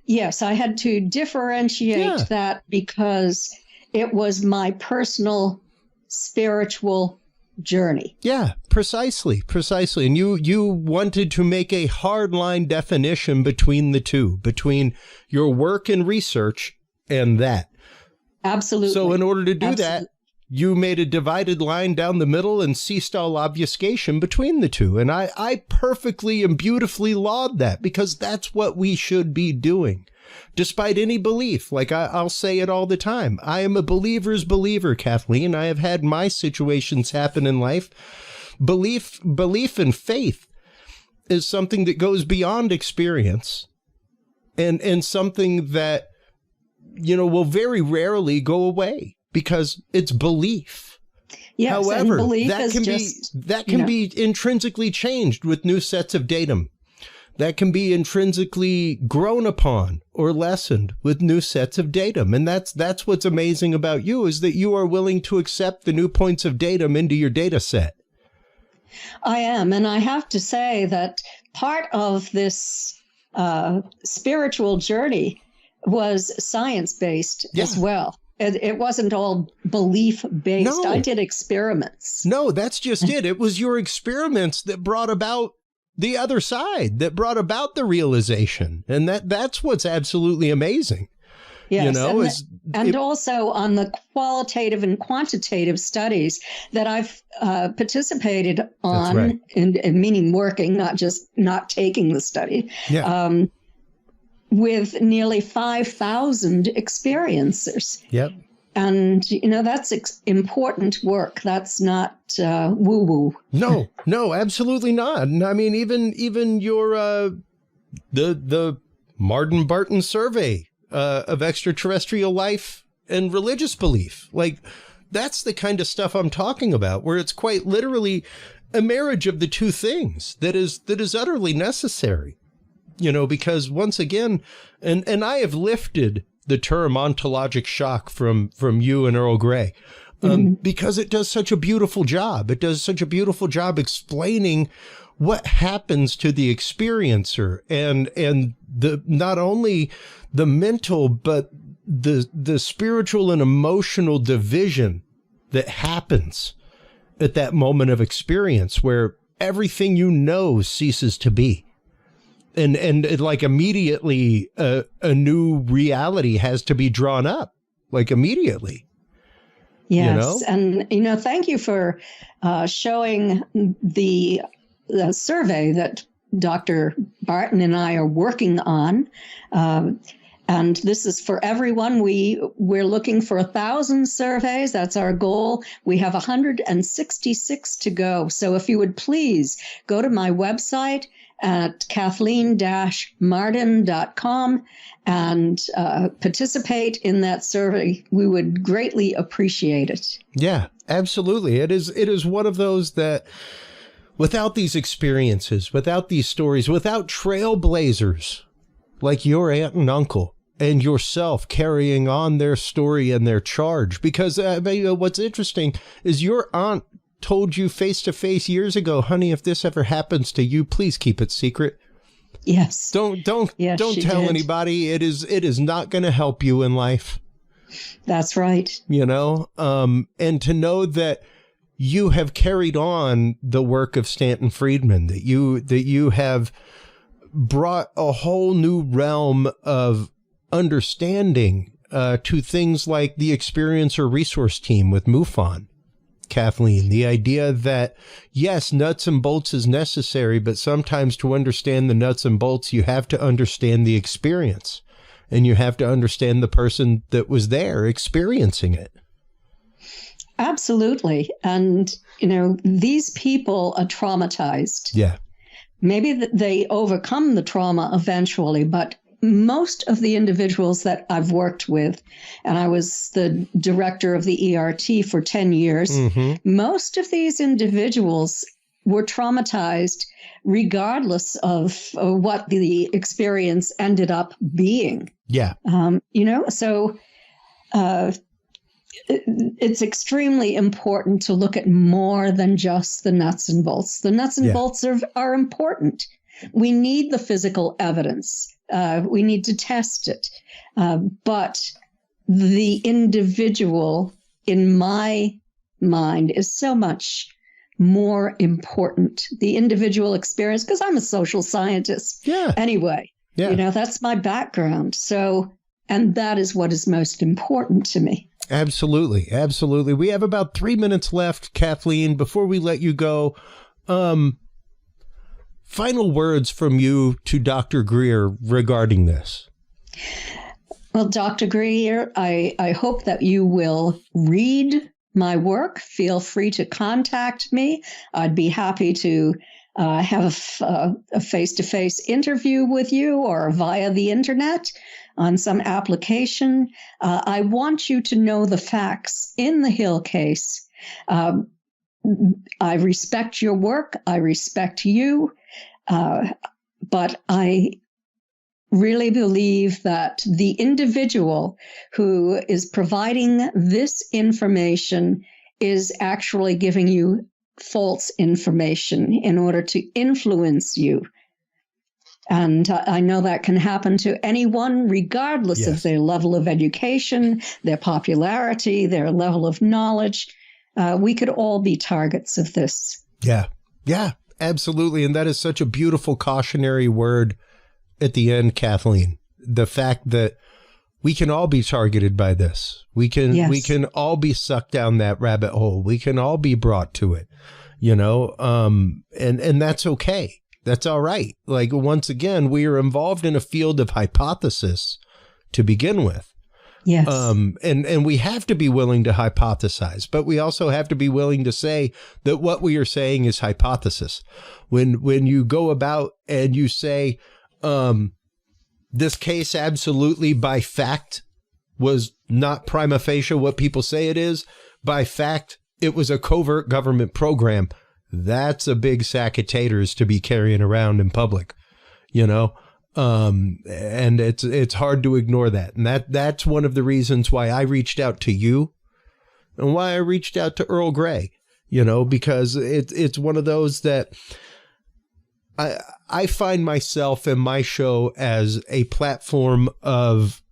yes, I had to differentiate that because it was my personal spiritual journey. Yeah, precisely. And you wanted to make a hard line definition between the two, between your work and research and that. Absolutely. So in order to do that, you made a divided line down the middle and ceased all obfuscation between the two. And I perfectly and beautifully laud that, because that's what we should be doing. Despite any belief, like I'll say it all the time. I am a believer's believer, Kathleen. I have had my situations happen in life. Belief and faith is something that goes beyond experience, and something that, you know, will very rarely go away because it's belief. Yes, however, and belief that can be intrinsically changed with new sets of datum. That can be intrinsically grown upon or lessened with new sets of datum. And that's what's amazing about you, is that you are willing to accept the new points of datum into your data set. I am. And I have to say that part of this spiritual journey was science-based as well. It wasn't all belief-based. No. I did experiments. No, that's just it. It was your experiments that brought about the other side, that brought about the realization. And that's what's absolutely amazing. Yes, you know, and also on the qualitative and quantitative studies that I've participated on, right. in meaning working, not just not taking the study, with nearly 5,000 experiencers. Yep. And, you know, that's important work. That's not woo-woo. No, absolutely not. And I mean, even your the Marden Barton survey of extraterrestrial life and religious belief, like, that's the kind of stuff I'm talking about, where it's quite literally a marriage of the two things that is utterly necessary. You know, because once again, and I have lifted the term ontologic shock from you and Earl Grey, because it does such a beautiful job. It does such a beautiful job explaining what happens to the experiencer, and the not only the mental, but the spiritual and emotional division that happens at that moment of experience, where everything you know ceases to be. And like immediately a new reality has to be drawn up, like immediately. Yes. You know? And, you know, thank you for showing the survey that Dr. Barton and I are working on. And this is for everyone. We're looking for 1,000 surveys. That's our goal. We have 166 to go. So if you would please go to my website at kathleen-marden.com and participate in that survey. We would greatly appreciate it. Yeah, absolutely. It is one of those that, without these experiences, without these stories, without trailblazers like your aunt and uncle and yourself carrying on their story and their charge, because what's interesting is your aunt told you face to face years ago, honey, if this ever happens to you, please keep it secret. Yes. Don't tell anybody. It is not going to help you in life. That's right. You know, and to know that you have carried on the work of Stanton Friedman, that you have brought a whole new realm of understanding to things like the Experiencer Resource Team with MUFON, Kathleen. The idea that, yes, nuts and bolts is necessary, but sometimes to understand the nuts and bolts, you have to understand the experience, and you have to understand the person that was there experiencing it. Absolutely. And, you know, these people are traumatized. Yeah. Maybe they overcome the trauma eventually, but most of the individuals that I've worked with, and I was the director of the ERT for 10 years, most of these individuals were traumatized regardless of what the experience ended up being. Yeah. You know, so it's extremely important to look at more than just the nuts and bolts. The nuts and bolts are important. We need the physical evidence. We need to test it. But the individual, in my mind, is so much more important. The individual experience, because I'm a social scientist anyway. Yeah. You know, that's my background. So, and that is what is most important to me. Absolutely. Absolutely. We have about 3 minutes left, Kathleen, before we let you go. Final words from you to Dr. Greer regarding this. Well, Dr. Greer, I hope that you will read my work. Feel free to contact me. I'd be happy to have a face-to-face interview with you or via the internet on some application. I want you to know the facts in the Hill case. I respect your work. I respect you. But I really believe that the individual who is providing this information is actually giving you false information in order to influence you. And I know that can happen to anyone, regardless of their level of education, their popularity, their level of knowledge. We could all be targets of this. Yeah. Yeah, absolutely. And that is such a beautiful cautionary word at the end, Kathleen. The fact that we can all be targeted by this. We can all be sucked down that rabbit hole. We can all be brought to it, you know, and that's okay. That's all right. Like, once again, we are involved in a field of hypothesis to begin with. Yes. And we have to be willing to hypothesize, but we also have to be willing to say that what we are saying is hypothesis. When you go about and you say, this case absolutely by fact was not prima facie what people say it is, by fact, it was a covert government program. That's a big sack of taters to be carrying around in public, you know? And it's hard to ignore that. And that's one of the reasons why I reached out to you and why I reached out to Earl Grey, you know, because it's one of those that I find myself in my show as a platform of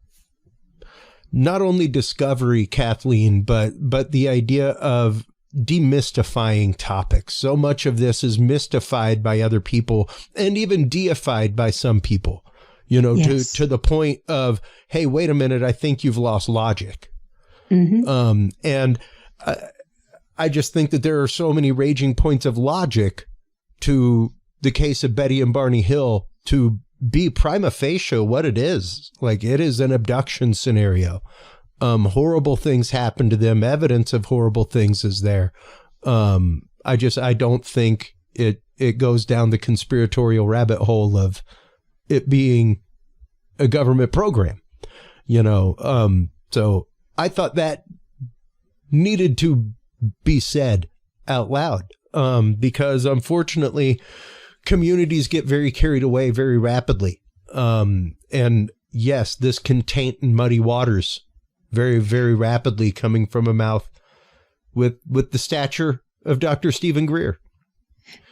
not only discovery, Kathleen, but the idea of demystifying topics. So much of this is mystified by other people and even deified by some people, you know, to the point of, hey, wait a minute, I think you've lost logic. Mm-hmm. And I just think that there are so many raging points of logic to the case of Betty and Barney Hill to be prima facie what it is. Like, it is an abduction scenario. Horrible things happen to them. Evidence of horrible things is there. I don't think it goes down the conspiratorial rabbit hole of it being a government program, you know? So I thought that needed to be said out loud, because unfortunately communities get very carried away very rapidly. And yes, this can taint and muddy waters very, very rapidly, coming from a mouth with the stature of Dr. Steven Greer.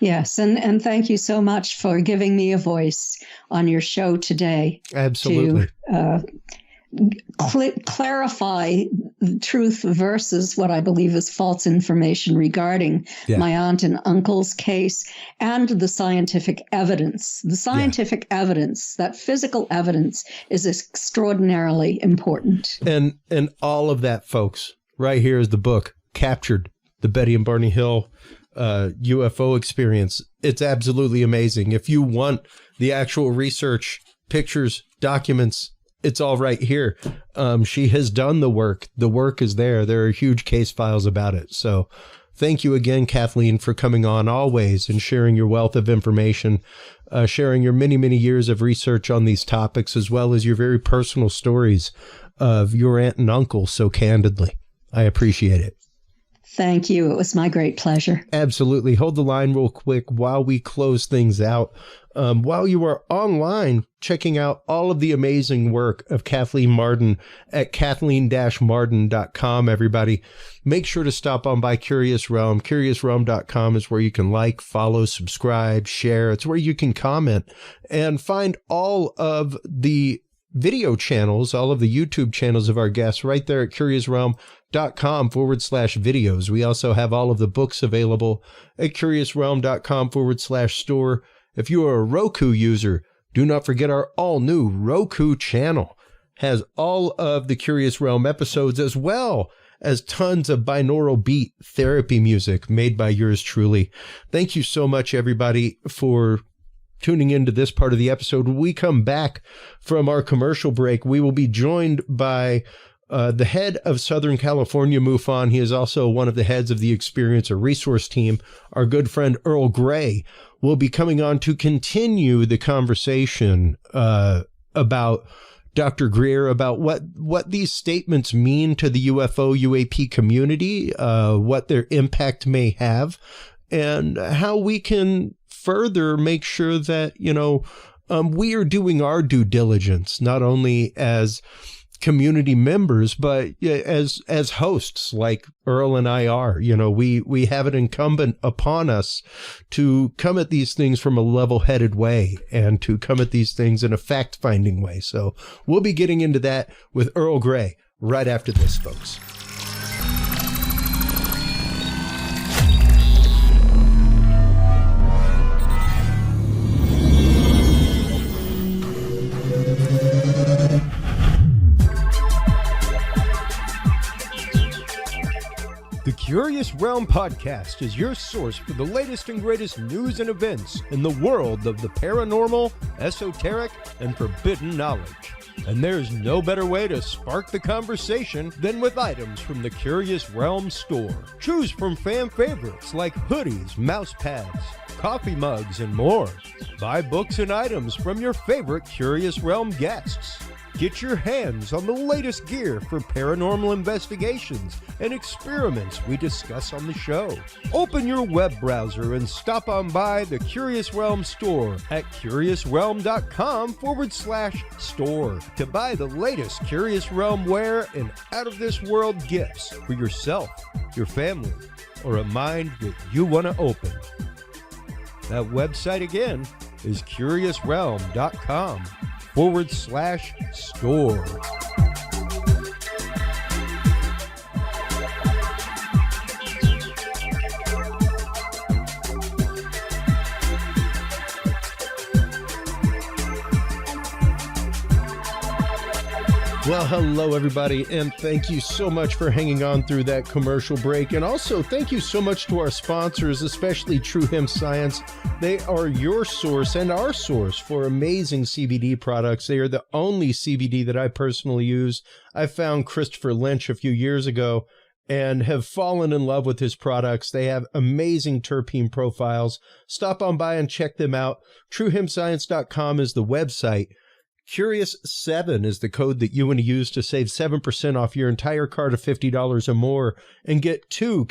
Yes, and thank you so much for giving me a voice on your show today. Absolutely. To clarify the truth versus what I believe is false information regarding my aunt and uncle's case and the scientific evidence. The scientific evidence, that physical evidence, is extraordinarily important. And all of that, folks, right here is the book, Captured, the Betty and Barney Hill UFO experience. It's absolutely amazing. If you want the actual research, pictures, documents, it's all right here. She has done the work. The work is there. There are huge case files about it. So thank you again, Kathleen, for coming on always and sharing your wealth of information, sharing your many, many years of research on these topics, as well as your very personal stories of your aunt and uncle so candidly. I appreciate it. Thank you. It was my great pleasure. Absolutely. Hold the line real quick while we close things out. While you are online checking out all of the amazing work of Kathleen Marden at kathleen-marden.com, everybody, make sure to stop on by Curious Realm. CuriousRealm.com is where you can like, follow, subscribe, share. It's where you can comment and find all of the video channels, all of the YouTube channels of our guests right there at curiousrealm.com/videos. We also have all of the books available at curiousrealm.com/store. If you are a Roku user, do not forget our all-new Roku channel. Has all of the Curious Realm episodes, as well as tons of binaural beat therapy music made by yours truly. Thank you so much, everybody, for tuning into this part of the episode. When we come back from our commercial break, we will be joined by the head of Southern California MUFON. He is also one of the heads of the Experiencer Resource Team. Our good friend Earl Grey will be coming on to continue the conversation about Dr. Greer, about what these statements mean to the UFO UAP community, what their impact may have, and how we can further make sure that, we are doing our due diligence, not only as community members, but as hosts like Earl and I are. We have it incumbent upon us to come at these things from a level-headed way and to come at these things in a fact-finding way. So we'll be getting into that with Earl Grey right after this, folks. The Curious Realm Podcast is your source for the latest and greatest news and events in the world of the paranormal, esoteric, and forbidden knowledge. And there's no better way to spark the conversation than with items from the Curious Realm store. Choose from fan favorites like hoodies, mouse pads, coffee mugs, and more. Buy books and items from your favorite Curious Realm guests. Get your hands on the latest gear for paranormal investigations and experiments we discuss on the show. Open your web browser and stop on by the Curious Realm store at curiousrealm.com/store to buy the latest Curious Realm wear and out-of-this-world gifts for yourself, your family, or a mind that you want to open. That website again is curiousrealm.com/store. Well, hello, everybody, and thank you so much for hanging on through that commercial break. And also, thank you so much to our sponsors, especially True Hemp Science. They are your source and our source for amazing CBD products. They are the only CBD that I personally use. I found Christopher Lynch a few years ago and have fallen in love with his products. They have amazing terpene profiles. Stop on by and check them out. TrueHempScience.com is the website. Curious7 is the code that you want to use to save 7% off your entire cart of $50 or more and get two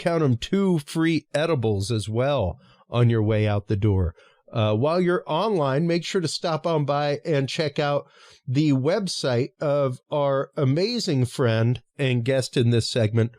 free edibles as well on your way out the door. While you're online, make sure to stop on by and check out the website of our amazing friend and guest in this segment,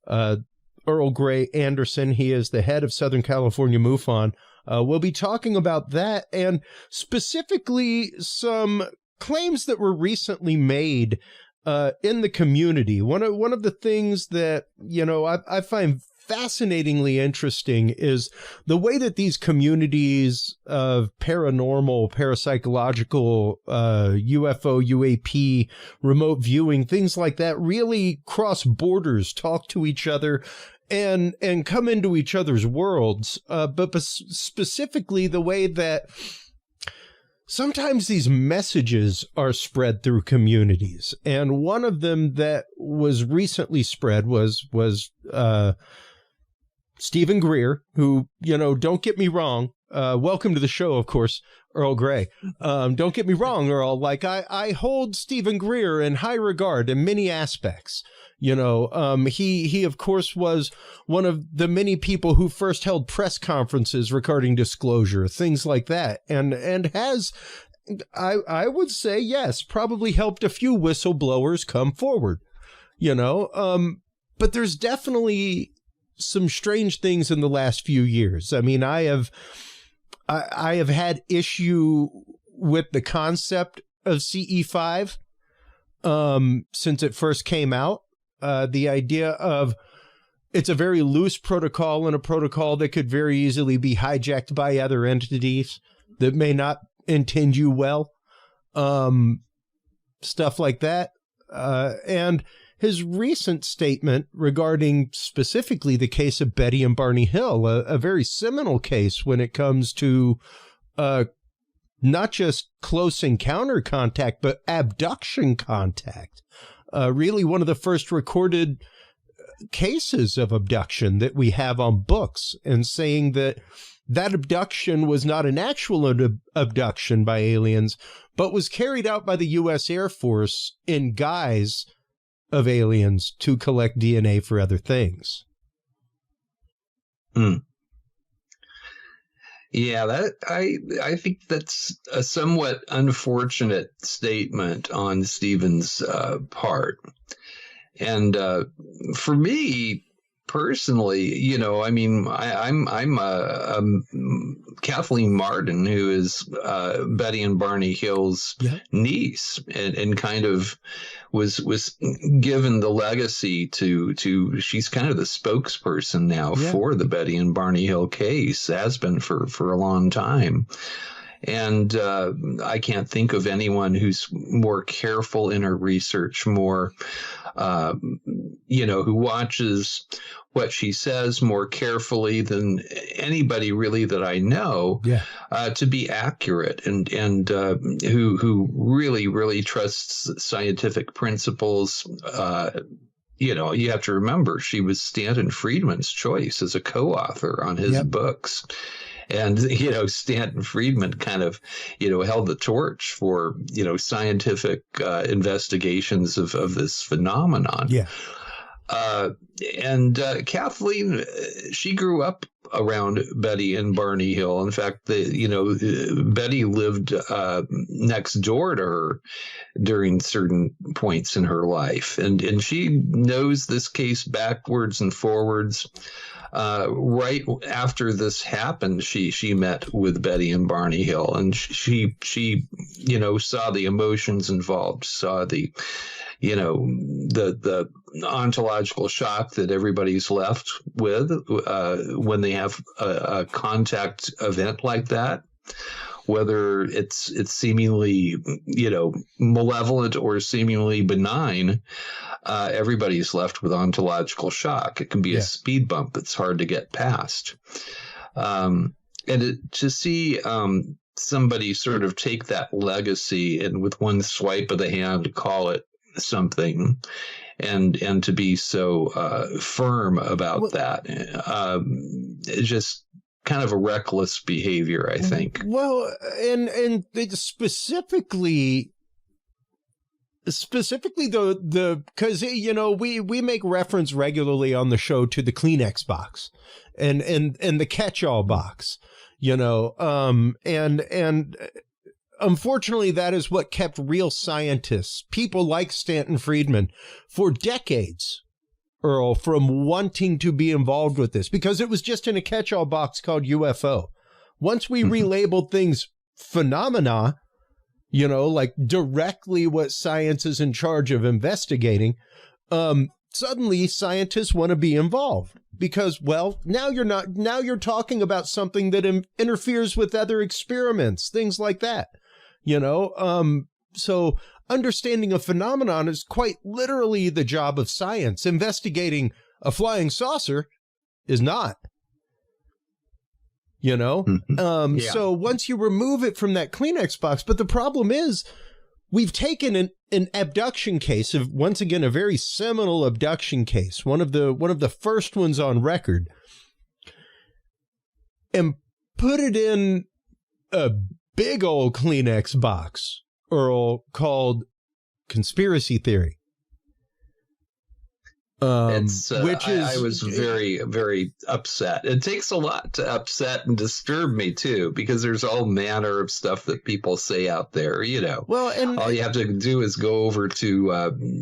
Earl Grey Anderson. He is the head of Southern California MUFON. We'll be talking about that and specifically some claims that were recently made in the community. One of the things that, I find fascinatingly interesting is the way that these communities of paranormal, parapsychological, UFO, UAP, remote viewing, things like that really cross borders, talk to each other, and come into each other's worlds. But specifically the way that sometimes these messages are spread through communities. And one of them that was recently spread was Steven Greer, who, don't get me wrong. Welcome to the show, of course, Earl Grey. Don't get me wrong, Earl. Like I hold Steven Greer in high regard in many aspects. He of course was one of the many people who first held press conferences regarding disclosure, things like that, and has, I would say, yes, probably helped a few whistleblowers come forward. But there's definitely some strange things in the last few years. I mean, I have had issue with the concept of CE5 since it first came out. The idea of it's a very loose protocol and a protocol that could very easily be hijacked by other entities that may not intend you well. Stuff like that. And his recent statement regarding specifically the case of Betty and Barney Hill, a very seminal case when it comes to not just close encounter contact, but abduction contact. Really one of the first recorded cases of abduction that we have on books, and saying that abduction was not an actual abduction by aliens, but was carried out by the U.S. Air Force in guise of aliens to collect DNA for other things. Yeah, that I think that's a somewhat unfortunate statement on Steven's part. And for me personally, I'm Kathleen Marden, who is Betty and Barney Hill's niece, and kind of was given the legacy to she's kind of the spokesperson now for the Betty and Barney Hill case, has been for a long time. And I can't think of anyone who's more careful in her research, more, who watches what she says more carefully than anybody really that I know, to be accurate, and who really trusts scientific principles. You have to remember she was Stanton Friedman's choice as a co-author on his books. And, Stanton Friedman kind of, held the torch for, scientific investigations of this phenomenon. Yeah. And Kathleen, she grew up around Betty and Barney Hill. In fact, Betty lived next door to her during certain points in her life. And she knows this case backwards and forwards. Right after this happened, she met with Betty and Barney Hill, and she saw the emotions involved, saw the ontological shock that everybody's left with when they have a contact event like that, whether it's seemingly malevolent or seemingly benign. Everybody's left with ontological shock. It can be a speed bump that's hard to get past. To see somebody sort of take that legacy and with one swipe of the hand call it something, and to be so firm about that, it's just kind of a reckless behavior, I think. Well, and specifically though, because we make reference regularly on the show to the Kleenex box and the catch-all box, and unfortunately that is what kept real scientists, people like Stanton Friedman, for decades, Earl, from wanting to be involved with this, because it was just in a catch-all box called UFO. Once we relabeled things phenomena, you know, like directly what science is in charge of investigating, suddenly scientists want to be involved because, well, now you're talking about something that interferes with other experiments, things like that, you know? So understanding a phenomenon is quite literally the job of science. Investigating a flying saucer is not. You know, So once you remove it from that Kleenex box, but the problem is we've taken an abduction case of, once again, a very seminal abduction case, one of the first ones on record, and put it in a big old Kleenex box, Earl, called conspiracy theory. Which is, I was very, very upset. It takes a lot to upset and disturb me too, because there's all manner of stuff that people say out there, you know. Well, and all you have to do is go over to,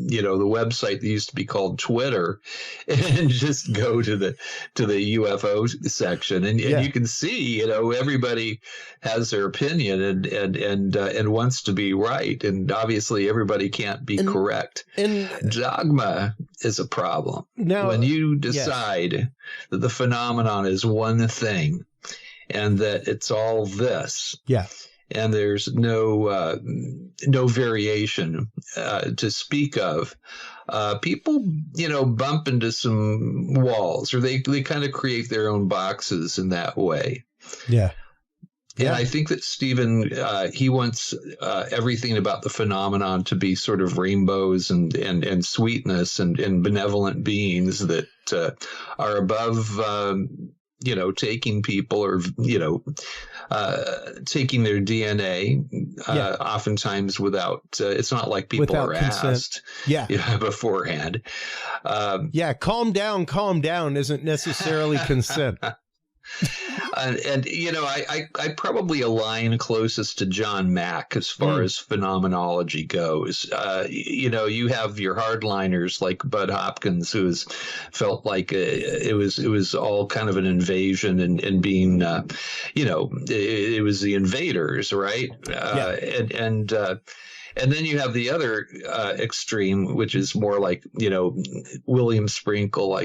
you know, the website that used to be called Twitter, and just go to the UFO section, and you can see, you know, everybody has their opinion and wants to be right, and obviously everybody can't be correct. And dogma is a problem. Now, when you decide that the phenomenon is one thing and that it's all this, and there's no variation to speak of, people, you know, bump into some walls, or they kind of create their own boxes in that way. Yeah. And I think that Steven, he wants everything about the phenomenon to be sort of rainbows and sweetness and benevolent beings that are above, you know, taking people or, you know, taking their DNA, oftentimes without, it's not like people without are consent. Asked beforehand. Calm down isn't necessarily consent. And you know, I probably align closest to John Mack as far as phenomenology goes. You know, you have your hardliners like Bud Hopkins, who has felt like it was all kind of an invasion and being, you know, it was the invaders, right? And then you have the other extreme, which is more like, you know, William Sprinkle,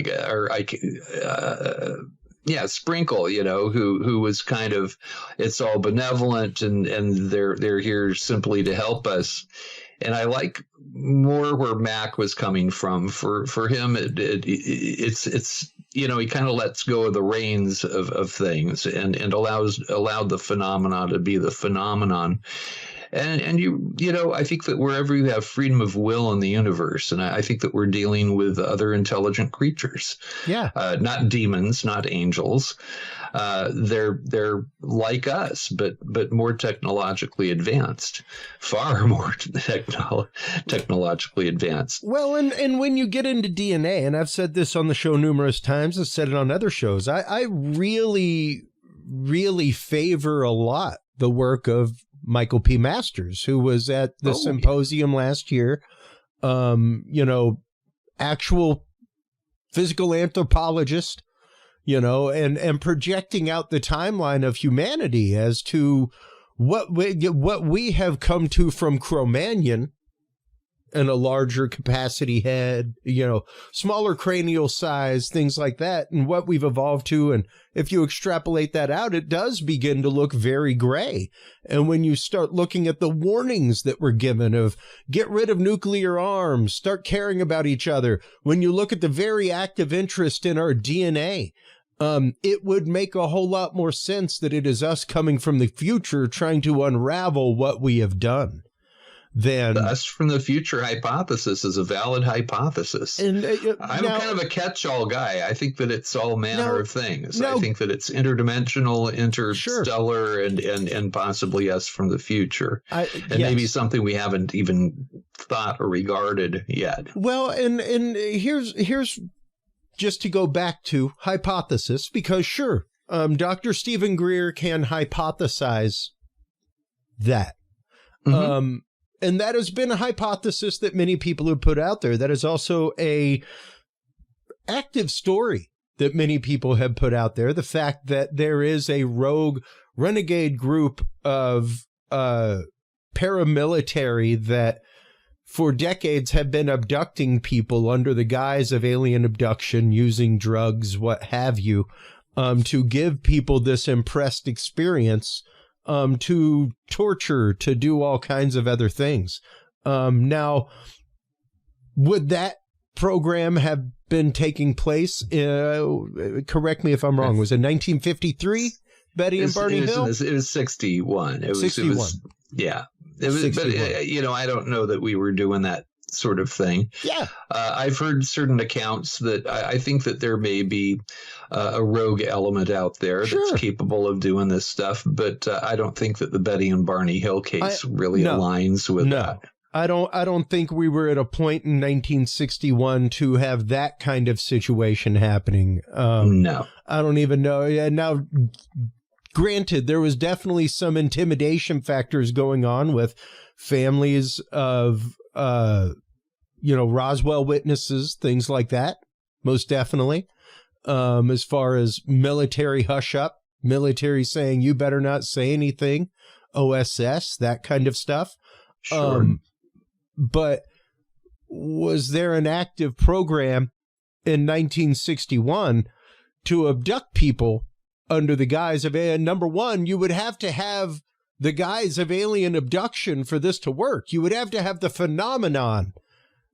Sprinkle, you know, who was kind of, it's all benevolent and they're here simply to help us. And I like more where Mac was coming from. For him, it's you know, he kind of lets go of the reins of things and allowed the phenomenon to be the phenomenon. And you know, I think that wherever you have freedom of will in the universe, and I think that we're dealing with other intelligent creatures. Not demons, not angels. They're like us, but more technologically advanced, far more technologically advanced. Well, and when you get into DNA, and I've said this on the show numerous times, I've said it on other shows, I really, really favor a lot the work of Michael P. Masters, who was at the symposium last year, you know, actual physical anthropologist, you know, and projecting out the timeline of humanity as to what we have come to from Cro-Magnon and a larger capacity head, you know, smaller cranial size, things like that, and what we've evolved to. And if you extrapolate that out, it does begin to look very gray. And when you start looking at the warnings that were given of get rid of nuclear arms, start caring about each other, when you look at the very active interest in our DNA, it would make a whole lot more sense that it is us coming from the future trying to unravel what we have done. Then the us from the future hypothesis is a valid hypothesis. And I'm kind of a catch-all guy. I think that it's all manner of things. I think that it's interdimensional, interstellar, and possibly us from the future. Maybe something we haven't even thought or regarded yet. Well, and here's just to go back to hypothesis, because Dr. Steven Greer can hypothesize that. And that has been a hypothesis that many people have put out there. That is also a active story that many people have put out there, the fact that there is a rogue renegade group of paramilitary that for decades have been abducting people under the guise of alien abduction, using drugs, what have you, to give people this impressed experience, to torture, to do all kinds of other things. Now, would that program have been taking place? Correct me if I'm wrong. Was it 1953? Betty and Barney Hill? It was 61. It was 61. Yeah. It was, but, I don't know that we were doing that sort of thing. Yeah. I've heard certain accounts that I think that there may be a rogue element out there that's capable of doing this stuff, but I don't think that the Betty and Barney Hill case really aligns with that. I don't think we were at a point in 1961 to have that kind of situation happening. No. I don't even know. Yeah, now, granted, there was definitely some intimidation factors going on with families of, Roswell witnesses, things like that. Most definitely. As far as military hush up, military saying, you better not say anything, OSS, that kind of stuff. Sure. But was there an active program in 1961 to abduct people under the guise of, number one, you would have to have the guise of alien abduction for this to work. You would have to have the phenomenon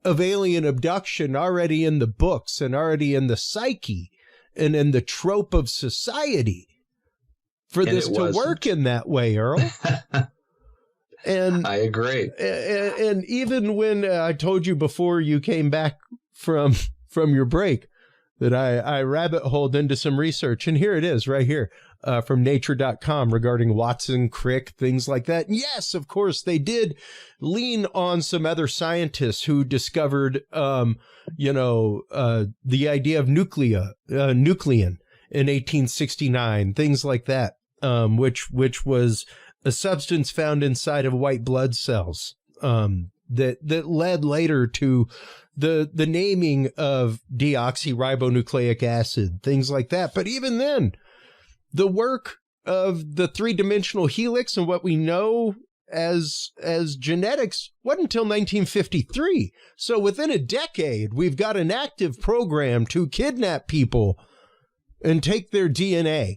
of alien abduction already in the books and already in the psyche and in the trope of society for this to work in that way, Earl. And I agree. And even when I told you before you came back from your break that I rabbit holed into some research, and here it is right here from nature.com regarding Watson, Crick, things like that. And yes, of course, they did lean on some other scientists who discovered, the idea of nucleon in 1869, things like that, which was a substance found inside of white blood cells that led later to the naming of deoxyribonucleic acid, things like that. But even then, the work of the three-dimensional helix and what we know as genetics wasn't until 1953. So within a decade, we've got an active program to kidnap people and take their DNA.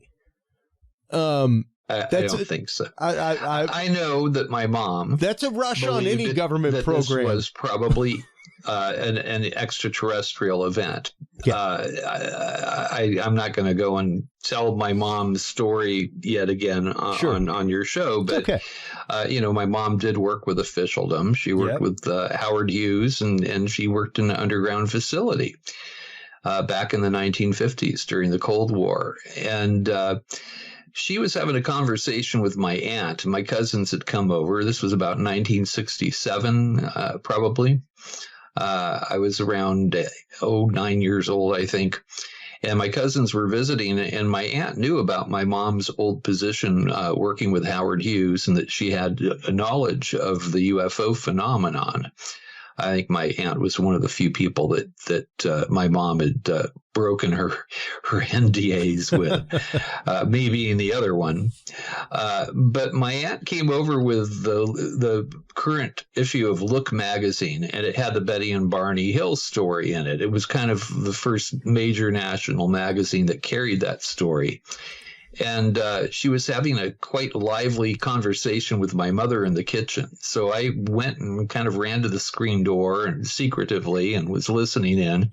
I don't think so. I know that my mom... That's a rush on any government program. This was probably an extraterrestrial event. Yeah. I'm not going to go and tell my mom's story yet again on your show, but okay. My mom did work with officialdom. She worked with Howard Hughes, and she worked in an underground facility back in the 1950s during the Cold War. And she was having a conversation with my aunt. My cousins had come over. This was about 1967, probably. I was around 9 years old, I think. And my cousins were visiting, and my aunt knew about my mom's old position working with Howard Hughes, and that she had a knowledge of the UFO phenomenon. I think my aunt was one of the few people that my mom had broken her NDAs with, me being the other one. But my aunt came over with the current issue of Look magazine, and it had the Betty and Barney Hill story in it. It was kind of the first major national magazine that carried that story. And she was having a quite lively conversation with my mother in the kitchen. So I went and kind of ran to the screen door and secretively and was listening in.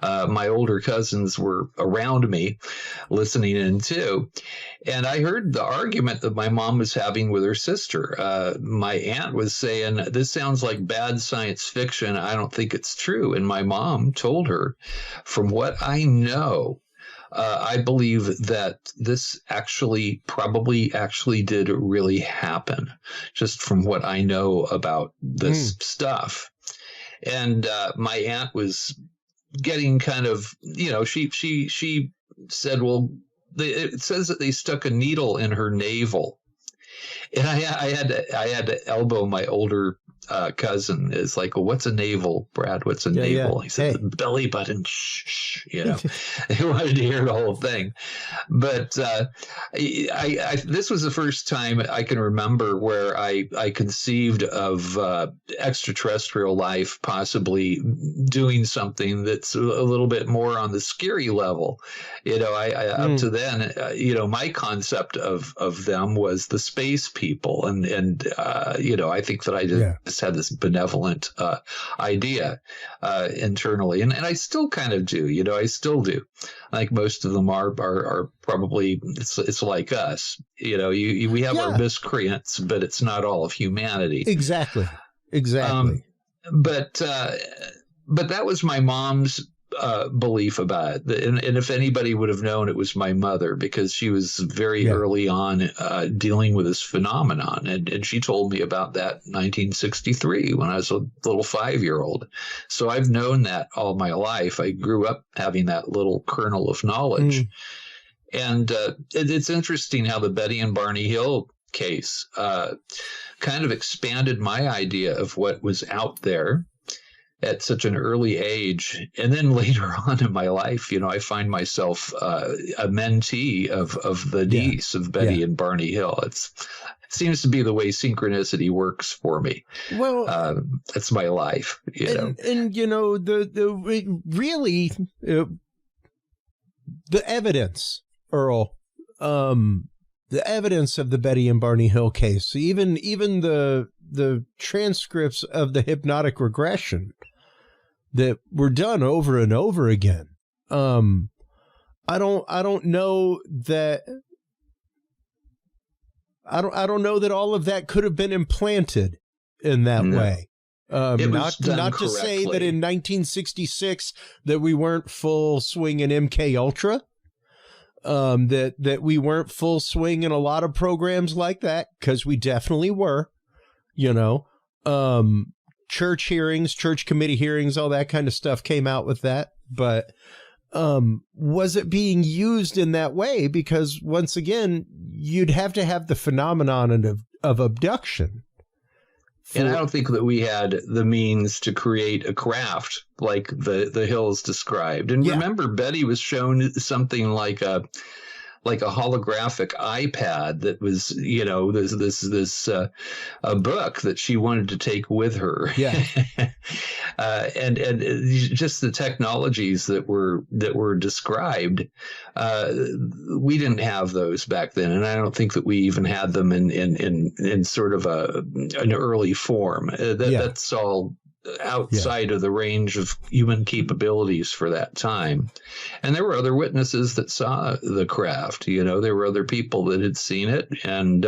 My older cousins were around me listening in too. And I heard the argument that my mom was having with her sister. My aunt was saying, this sounds like bad science fiction. I don't think it's true. And my mom told her, from what I know, I believe that this probably did really happen, just from what I know about this stuff. And my aunt was getting kind of, she said, well, it says that they stuck a needle in her navel. And I had to elbow my older cousin is like, well, what's a navel, Brad? What's a navel? Yeah. He said, the belly button. Shh. He wanted to hear the whole thing. But this was the first time I can remember where I conceived of extraterrestrial life possibly doing something that's a little bit more on the scary level. Up to then, my concept of them was the space people, and I think that I just had this benevolent idea internally, and I still kind of do. I still do. I think most of them are probably it's like us. We have our miscreants, but it's not all of humanity. Exactly. But that was my mom's belief about it. And if anybody would have known, it was my mother, because she was very early on dealing with this phenomenon. And she told me about that in 1963 when I was a little 5-year-old. So I've known that all my life. I grew up having that little kernel of knowledge. And it's interesting how the Betty and Barney Hill case kind of expanded my idea of what was out there at such an early age. And then later on in my life, I find myself a mentee of the niece of Betty and Barney Hill. It seems to be the way synchronicity works for me. Well, that's my life, And the evidence, Earl, the evidence of the Betty and Barney Hill case, even the transcripts of the hypnotic regression that were done over and over again. I don't know that all of that could have been implanted in that way. Not to say that in 1966 that we weren't full swing in MK Ultra, that we weren't full swing in a lot of programs like that, because we definitely were. Church hearings, church committee hearings, all that kind of stuff came out with that. But was it being used in that way? Because once again, you'd have to have the phenomenon of abduction. And I don't think that we had the means to create a craft like the Hills described. And remember, Betty was shown something like a holographic iPad that was, this a book that she wanted to take with her. Yeah. And just the technologies that were described, we didn't have those back then, and I don't think that we even had them in sort of an early form. That's all outside of the range of human capabilities for that time. And there were other witnesses that saw the craft. There were other people that had seen it, and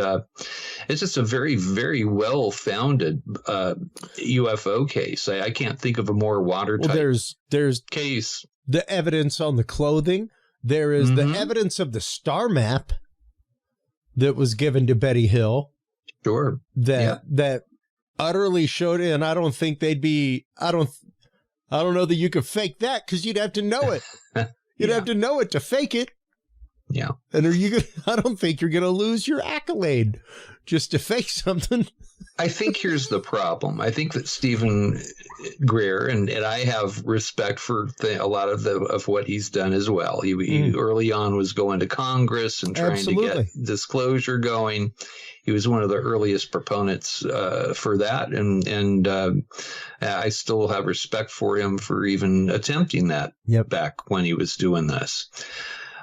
it's just a very, very well-founded UFO case. I can't think of a more watertight there's case. The evidence on the clothing. There is the evidence of the star map that was given to Betty Hill. Sure. That utterly showed it, and I don't think they'd be. I don't know that you could fake that, because you'd have to know it. You'd have to know it to fake it. Yeah. And I don't think you're going to lose your accolade just to fake something. I think here's the problem. I think that Steven Greer, and I have respect for a lot of what he's done as well. He early on was going to Congress and trying to get disclosure going. He was one of the earliest proponents for that, and I still have respect for him for even attempting that back when he was doing this.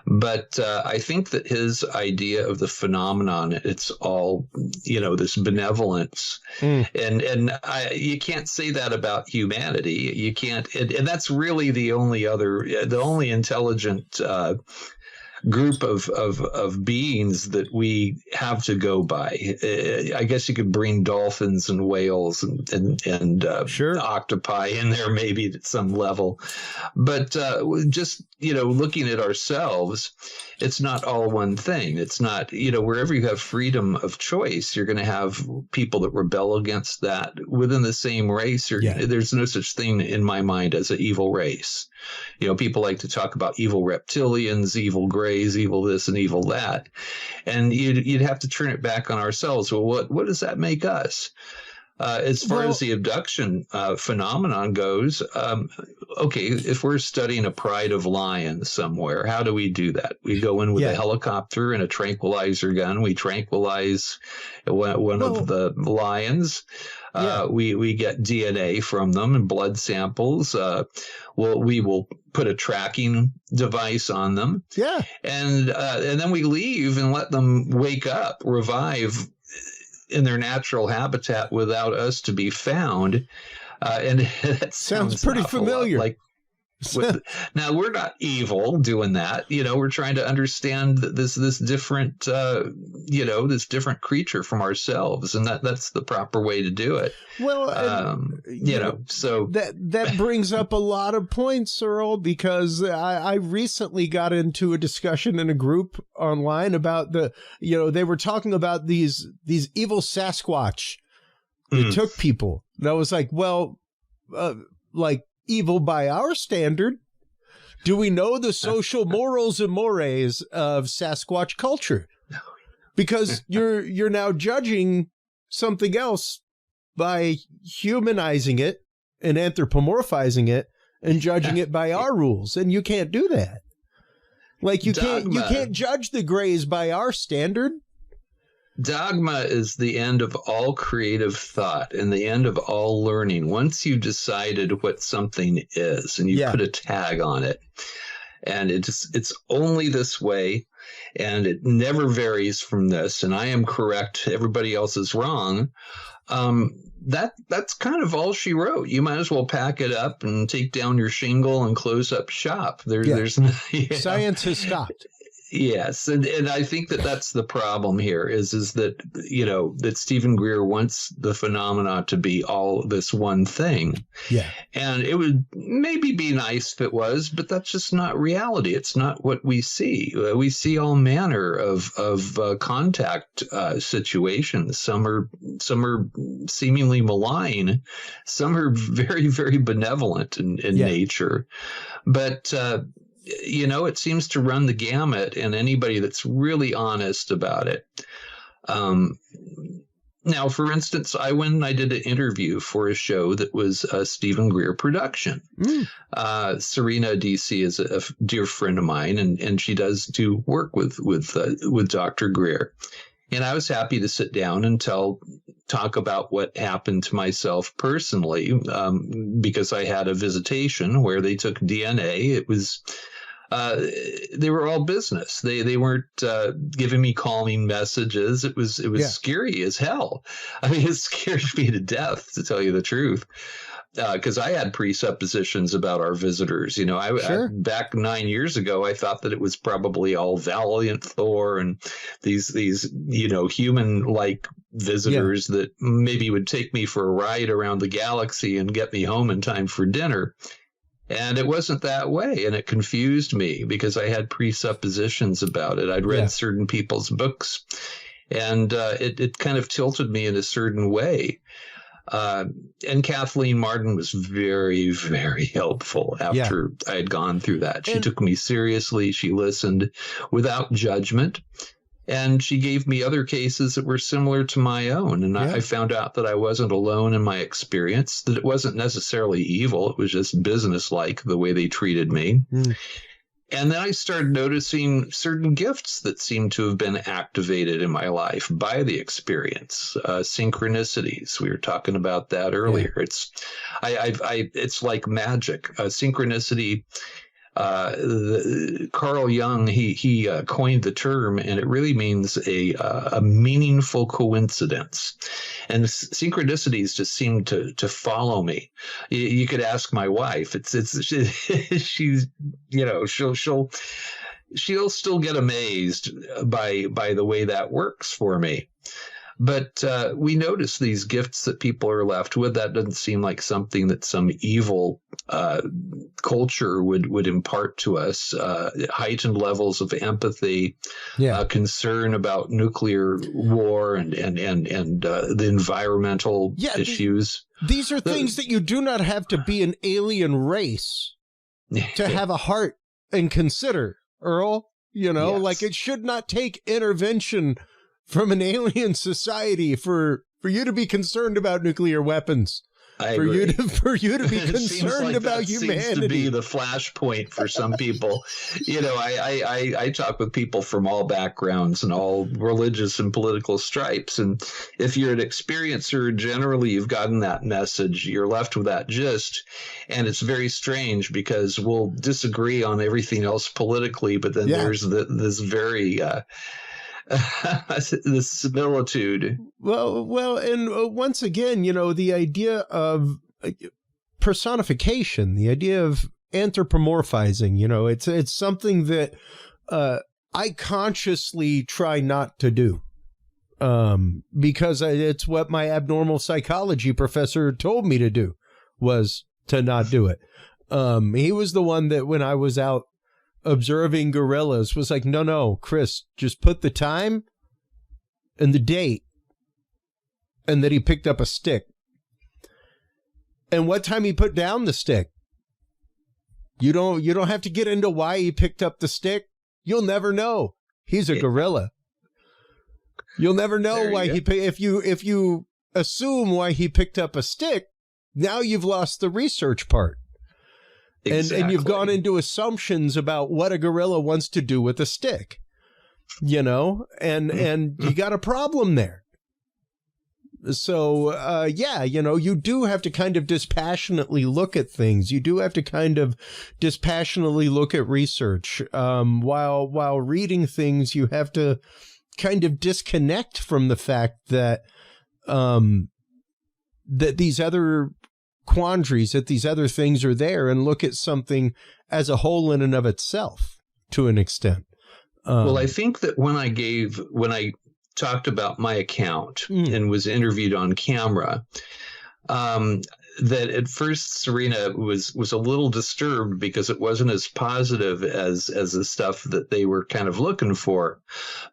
But I think that his idea of the phenomenon, it's all, this benevolence. And you can't say that about humanity. You can't. And that's really the only intelligent group of beings that we have to go by. I guess you could bring dolphins and whales and octopi in there maybe at some level, but just looking at ourselves, it's not all one thing. It's not, wherever you have freedom of choice, you're going to have people that rebel against that within the same race. There's no such thing in my mind as an evil race. People like to talk about evil reptilians, evil grays, evil this and evil that. And you'd have to turn it back on ourselves. Well, what does that make us? As far as the abduction phenomenon goes, okay, if we're studying a pride of lions somewhere, how do we do that? We go in with a helicopter and a tranquilizer gun. We tranquilize one of the lions. We get DNA from them and blood samples. We will put a tracking device on them. Yeah. And then we leave and let them wake up, revive in their natural habitat without us to be found. And that sounds pretty familiar. Now, we're not evil doing that. We're trying to understand this different, this different creature from ourselves. And that's the proper way to do it. Well, so that brings up a lot of points, Earl, because I recently got into a discussion in a group online about they were talking about these evil Sasquatch that took people. And I was like, well, evil by our standard. Do we know the social morals and mores of Sasquatch culture? Because you're now judging something else by humanizing it and anthropomorphizing it and judging it by our rules, and you can't do that. Like you can't judge the Greys by our standard. Dogma is the end of all creative thought and the end of all learning. Once you've decided what something is and you put a tag on it, and it's only this way, and it never varies from this, and I am correct, everybody else is wrong, that's kind of all she wrote. You might as well pack it up and take down your shingle and close up shop. There's science has stopped. Yes, and I think that's the problem here is that that Steven Greer wants the phenomena to be all this one thing. Yeah, and it would maybe be nice if it was, but that's just not reality. It's not what we see. We see all manner of contact situations. Some are seemingly malign. Some are very, very benevolent in nature, but. It seems to run the gamut, and anybody that's really honest about it. Now, for instance, I went and I did an interview for a show that was a Steven Greer production. Serena DC is a dear friend of mine, and she does do work with Dr. Greer. And I was happy to sit down and talk about what happened to myself personally, because I had a visitation where they took DNA. It was they were all business. They weren't giving me calming messages. It was scary as hell. I mean, it scared me to death, to tell you the truth. Because I had presuppositions about our visitors. I back 9 years ago, I thought that it was probably all Valiant Thor and these human-like visitors that maybe would take me for a ride around the galaxy and get me home in time for dinner. And it wasn't that way, and it confused me because I had presuppositions about it. I'd read certain people's books, and it kind of tilted me in a certain way. And Kathleen Marden was very, very helpful after I had gone through that. She took me seriously. She listened without judgment. And she gave me other cases that were similar to my own. And I found out that I wasn't alone in my experience, that it wasn't necessarily evil. It was just businesslike the way they treated me. And then I started noticing certain gifts that seemed to have been activated in my life by the experience. Synchronicities. We were talking about that earlier. It's like magic. Synchronicity. Carl Jung, he coined the term, and it really means a meaningful coincidence. And synchronicities just seem to follow me. You could ask my wife. She's she'll still get amazed by the way that works for me. But we notice these gifts that people are left with. That doesn't seem like something that some evil culture would impart to us. Heightened levels of empathy, concern about nuclear war and the environmental issues. These are things that you do not have to be an alien race to have a heart and consider, Earl. Like it should not take intervention from an alien society for for you to be concerned about nuclear weapons. For you to be concerned about humanity. Seems to be the flashpoint for some people. I talk with people from all backgrounds and all religious and political stripes. And if you're an experiencer, generally you've gotten that message. You're left with that gist. And it's very strange because we'll disagree on everything else politically, but then there's this very the similitude. Well, and once again, the idea of personification, the idea of anthropomorphizing, it's something that I consciously try not to do, because it's what my abnormal psychology professor told me to do, was to not do it. He was the one that when I was out observing gorillas was like, no, Chris, just put the time and the date, and that he picked up a stick. And what time he put down the stick. You don't have to get into why he picked up the stick. You'll never know. He's a gorilla. You'll never know why if you assume why he picked up a stick, now you've lost the research part. Exactly. And you've gone into assumptions about what a gorilla wants to do with a stick, and you got a problem there. So, you do have to kind of dispassionately look at things. You do have to kind of dispassionately look at research. While reading things, you have to kind of disconnect from the fact that that these other quandaries, that these other things are there, and look at something as a whole in and of itself to an extent. Well, I think that when I talked about my account and was interviewed on camera, that at first Serena was a little disturbed because it wasn't as positive as the stuff that they were kind of looking for.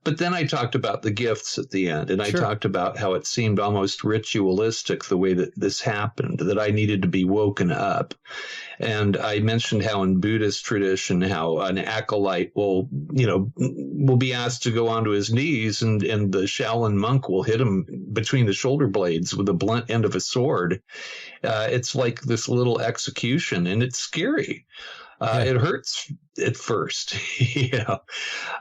But then I talked about the gifts at the end, and I talked about how it seemed almost ritualistic the way that this happened, that I needed to be woken up. And I mentioned how in Buddhist tradition, how an acolyte will be asked to go onto his knees, and the Shaolin monk will hit him between the shoulder blades with the blunt end of a sword. It's like this little execution, and it's scary. It hurts at first,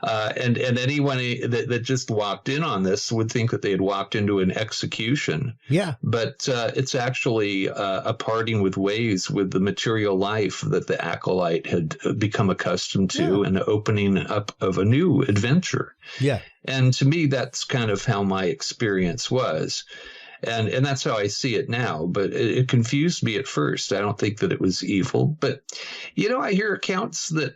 and anyone that just walked in on this would think that they had walked into an execution. Yeah. But it's actually a parting with ways with the material life that the acolyte had become accustomed to, and the opening up of a new adventure. Yeah. And to me, that's kind of how my experience was. And that's how I see it now. But it confused me at first. I don't think that it was evil. But, I hear accounts that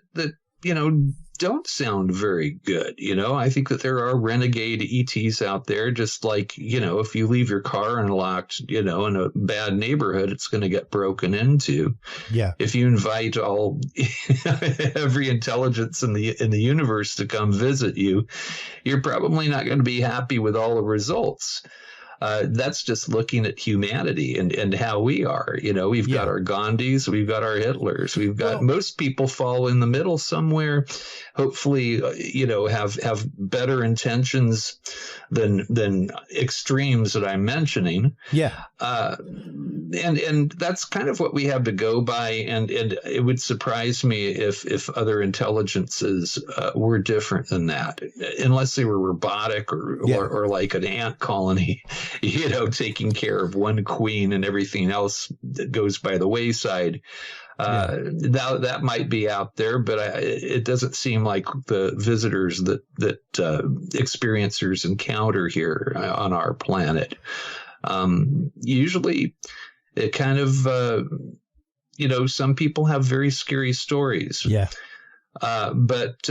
don't sound very good. I think that there are renegade ETs out there, just like, if you leave your car unlocked, in a bad neighborhood, it's going to get broken into. Yeah. If you invite every intelligence in the universe to come visit you, you're probably not going to be happy with all the results. That's just looking at humanity and how we are. We've got our Gandhis, we've got our Hitlers, we've got most people fall in the middle somewhere. Hopefully, have better intentions than extremes that I'm mentioning. Yeah. And that's kind of what we have to go by. And it would surprise me if other intelligences were different than that, unless they were robotic or like an ant colony. Taking care of one queen and everything else that goes by the wayside. That might be out there, but it doesn't seem like the visitors that experiencers encounter here on our planet. Usually it kind of, some people have very scary stories. Yeah. But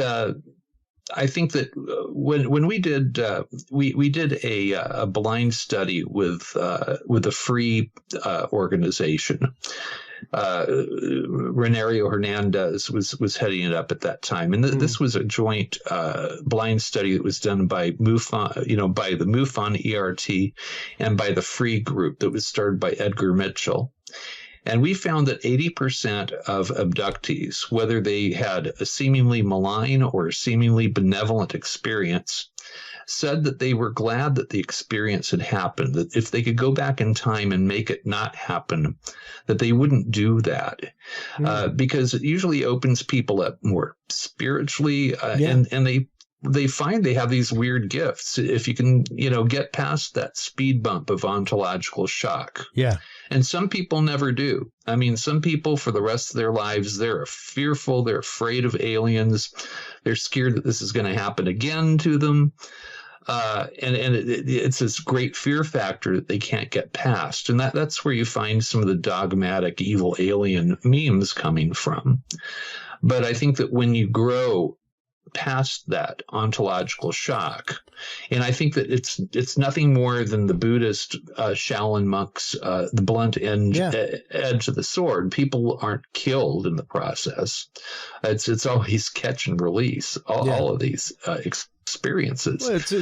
I think that when we did a blind study with a free organization, Renario Hernandez was heading it up at that time, and this was a joint blind study that was done by MUFON, by the MUFON ERT and by the Free Group that was started by Edgar Mitchell. And we found that 80% of abductees, whether they had a seemingly malign or seemingly benevolent experience, said that they were glad that the experience had happened, that if they could go back in time and make it not happen, that they wouldn't do that, because it usually opens people up more spiritually, and they find they have these weird gifts if you can, get past that speed bump of ontological shock. Yeah. And some people never do. I mean, some people for the rest of their lives, they're fearful, they're afraid of aliens, they're scared that this is going to happen again to them. It's this great fear factor that they can't get past. And that's where you find some of the dogmatic evil alien memes coming from. But I think that when you grow past that ontological shock, and I think that it's nothing more than the Buddhist Shaolin monks, the blunt edge of the sword. People aren't killed in the process. It's always catch and release. All of these experiences. Well, it's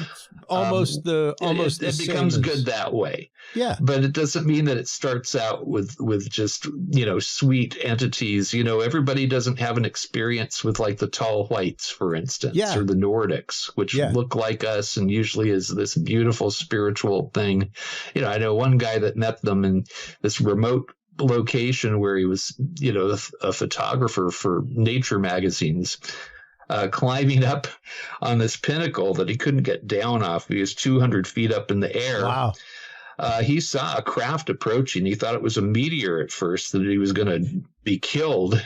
almost it becomes good that way. Yeah, but it doesn't mean that it starts out with just sweet entities. Everybody doesn't have an experience with like the tall whites, for instance, or the Nordics, which look like us and usually is this beautiful spiritual thing. I know one guy that met them in this remote location where he was a photographer for nature magazines. Climbing up on this pinnacle that he couldn't get down off. He was 200 feet up in the air. Wow. He saw a craft approaching. He thought it was a meteor at first, that he was going to be killed.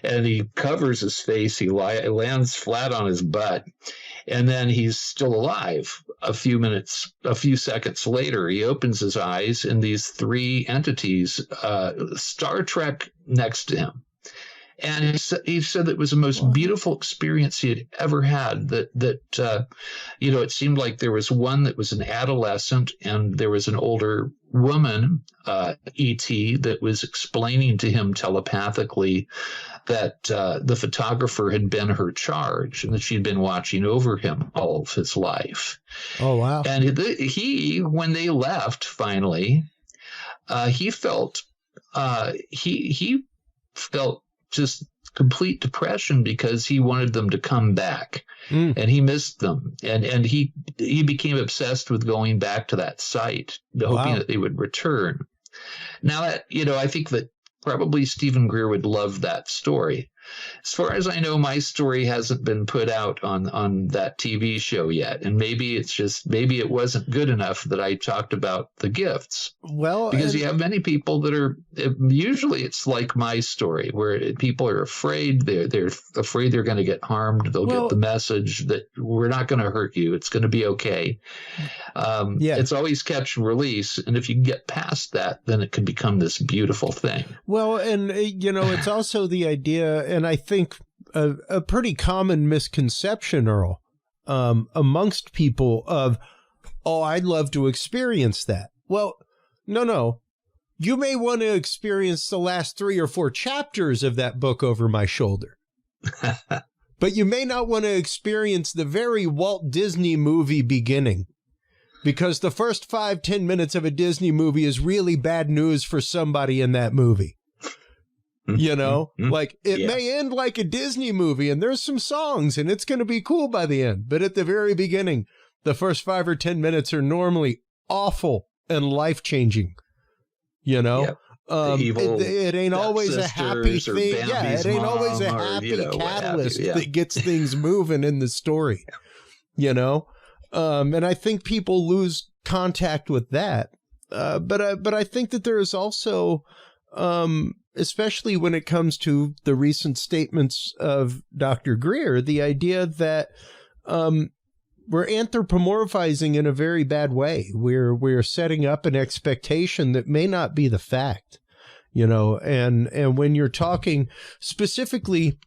And he covers his face. He lands flat on his butt. And then he's still alive. A few seconds later, he opens his eyes, and these three entities, Star Trek next to him. And he said that it was the most beautiful experience he had ever had. That it seemed like there was one that was an adolescent, and there was an older woman, E.T., that was explaining to him telepathically that the photographer had been her charge, and that she'd been watching over him all of his life. Oh, wow. And when they left, finally, he felt just complete depression because he wanted them to come back, and he missed them, and he became obsessed with going back to that site, hoping that they would return. Now that I think that probably Steven Greer would love that story. As far as I know, my story hasn't been put out on that TV show yet, and maybe it wasn't good enough that I talked about the gifts. Well, because you have many people that are usually it's like my story, where people are afraid. They're afraid they're going to get harmed. They'll get the message that we're not going to hurt you. It's going to be okay. It's always catch and release, and if you can get past that, then it can become this beautiful thing. Well, and it's also the idea. And I think a pretty common misconception, Earl, amongst people of, I'd love to experience that. Well, no. You may want to experience the last 3 or 4 chapters of that book over my shoulder. But you may not want to experience the very Walt Disney movie beginning. Because the first 5-10 minutes of a Disney movie is really bad news for somebody in that movie. Like it may end like a Disney movie, and there's some songs, and it's going to be cool by the end. But at the very beginning, the first 5 or 10 minutes are normally awful and life-changing. It ain't always a happy thing. Yeah, it ain't always a happy catalyst that gets things moving in the story. And I think people lose contact with that. But I think that there is also, especially when it comes to the recent statements of Dr. Greer, the idea that we're anthropomorphizing in a very bad way. We're setting up an expectation that may not be the fact, and when you're talking specifically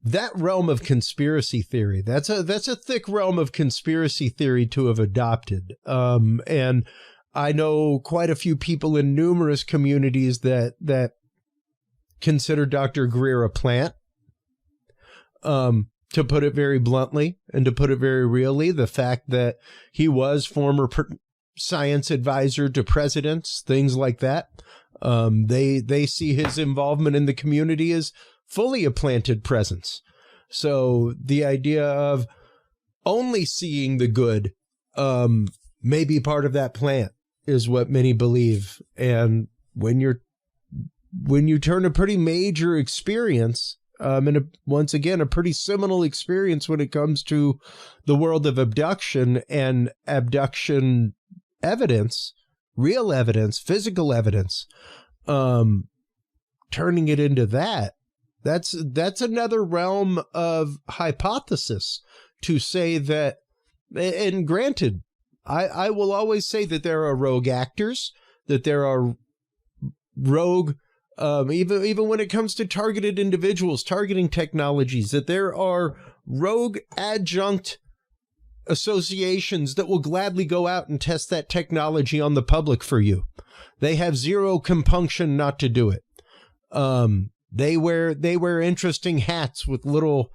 that realm of conspiracy theory, that's a thick realm of conspiracy theory to have adopted. And I know quite a few people in numerous communities that consider Dr. Greer a plant. To put it very bluntly and to put it very really, the fact that he was former science advisor to presidents, things like that. They see his involvement in the community as fully a planted presence. So the idea of, only seeing the good may be part of that plan, is what many believe. And when you turn a pretty major experience, once again, a pretty seminal experience when it comes to the world of abduction and abduction evidence, real evidence, physical evidence, turning it into that's another realm of hypothesis to say that. And granted, I will always say that there are rogue actors, that there are rogue, even when it comes to targeted individuals, targeting technologies, that there are rogue adjunct associations that will gladly go out and test that technology on the public for you. They have zero compunction not to do it. They wear interesting hats with little,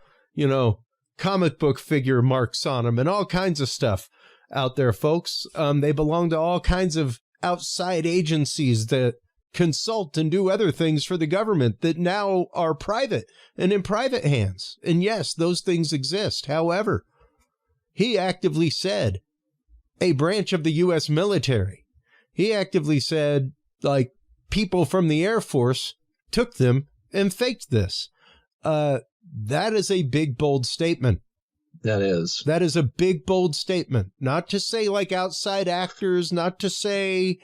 comic book figure marks on them and all kinds of stuff out there, folks. They belong to all kinds of outside agencies that consult and do other things for the government that now are private and in private hands. And yes, those things exist. However, he actively said a branch of the U.S. military. He actively said, like, people from the Air Force took them and faked this. That is a big, bold statement. That is a big, bold statement. Not to say like outside actors, not to say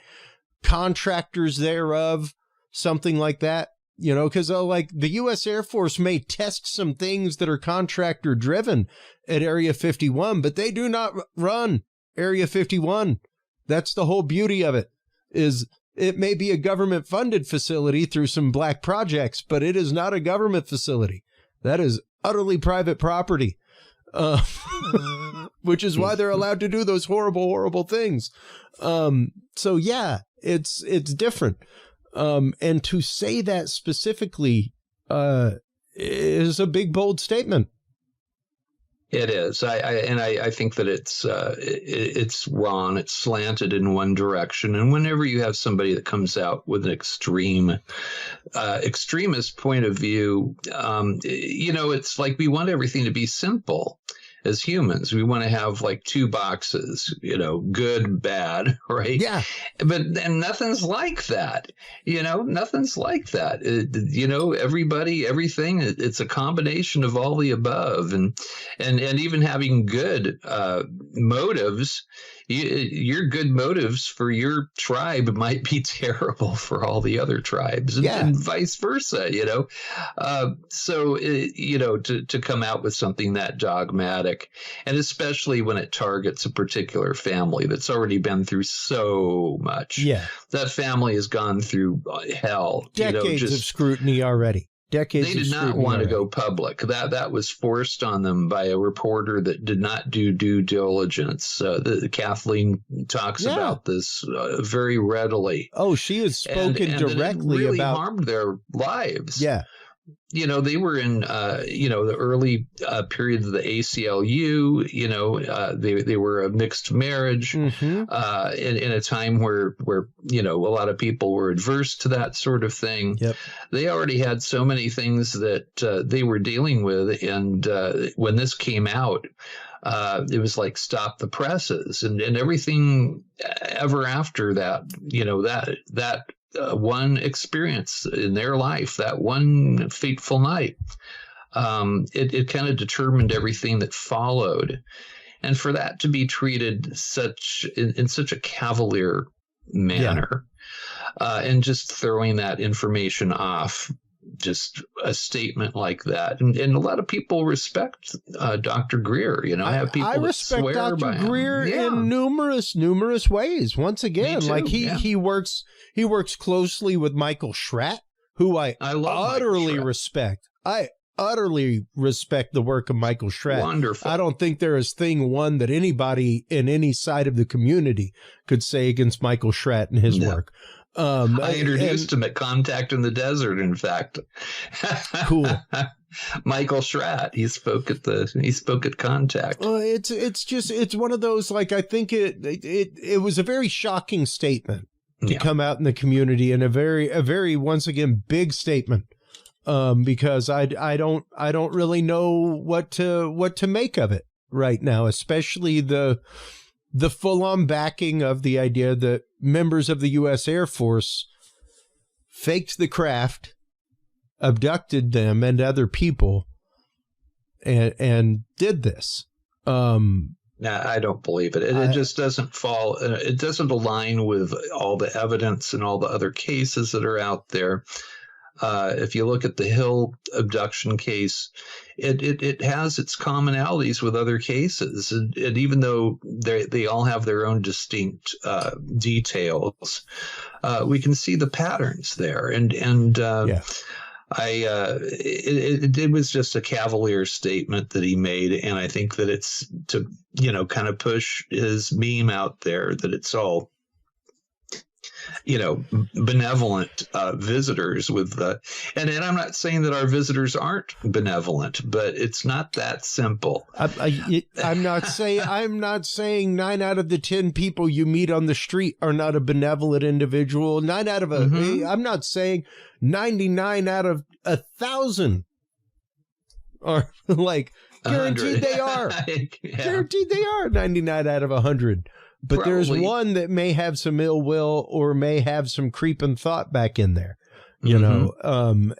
contractors thereof, something like that, because like the U.S. Air Force may test some things that are contractor driven at Area 51, but they do not run Area 51. That's the whole beauty of it, is it may be a government funded facility through some black projects, but it is not a government facility. That is utterly private property, which is why they're allowed to do those horrible, horrible things. So yeah, it's different. And to say that specifically is a big, bold statement. It is. I think that it's wrong. It's slanted in one direction. And whenever you have somebody that comes out with an extremist point of view, it's like we want everything to be simple. As humans, we want to have like two boxes, good, bad, right? Yeah. And nothing's like that. Nothing's like that. Everybody, everything, it's a combination of all the above. And even having good motives, your good motives for your tribe might be terrible for all the other tribes, and vice versa, to come out with something that dogmatic, and especially when it targets a particular family that's already been through so much. Yeah. That family has gone through hell. Decades of scrutiny already. They did not want to go public. That was forced on them by a reporter that did not do due diligence. Kathleen talks about this very readily. Oh, she has spoken directly it really about harmed their lives. Yeah. They were in, the early periods of the ACLU, they were a mixed marriage in a time where a lot of people were adverse to that sort of thing. Yep. They already had so many things that they were dealing with. And when this came out, it was like stop the presses and everything ever after that, that one experience in their life, that one fateful night, it kind of determined everything that followed. And for that to be treated in such a cavalier manner, and just throwing that information off, just a statement like that. And a lot of people respect Dr. Greer. I have people that swear by him. I respect Dr. Greer in numerous ways. Once again, like he works closely with Michael Schratt, who I utterly respect. I utterly respect the work of Michael Schratt. Wonderful. I don't think there is thing one that anybody in any side of the community could say against Michael Schratt and his work. I introduced him at Contact in the Desert, in fact. Cool. Michael Schratt, he spoke at Contact. It's one of those, like, I think it was a very shocking statement to come out in the community, and a very once again big statement, because I don't really know what to make of it. right now, especially the full-on backing of the idea that members of the U.S. Air Force faked the craft, abducted them and other people, and did this. No, I don't believe it. It just doesn't fall. It doesn't align with all the evidence and all the other cases that are out there. If you look at the Hill abduction case, it has its commonalities with other cases. And even though they all have their own distinct details, we can see the patterns there. It was just a cavalier statement that he made, and I think that it's to kind of push his meme out there that it's all benevolent visitors with and I'm not saying that our visitors aren't benevolent, but it's not that simple. I'm not saying 9 out of the 10 people you meet on the street are not a benevolent individual. 9 out of I'm not saying 99 out of 1,000 are like guaranteed they are. Guaranteed they are 99 out of 100. But probably. There's one that may have some ill will or may have some creeping thought back in there, you know?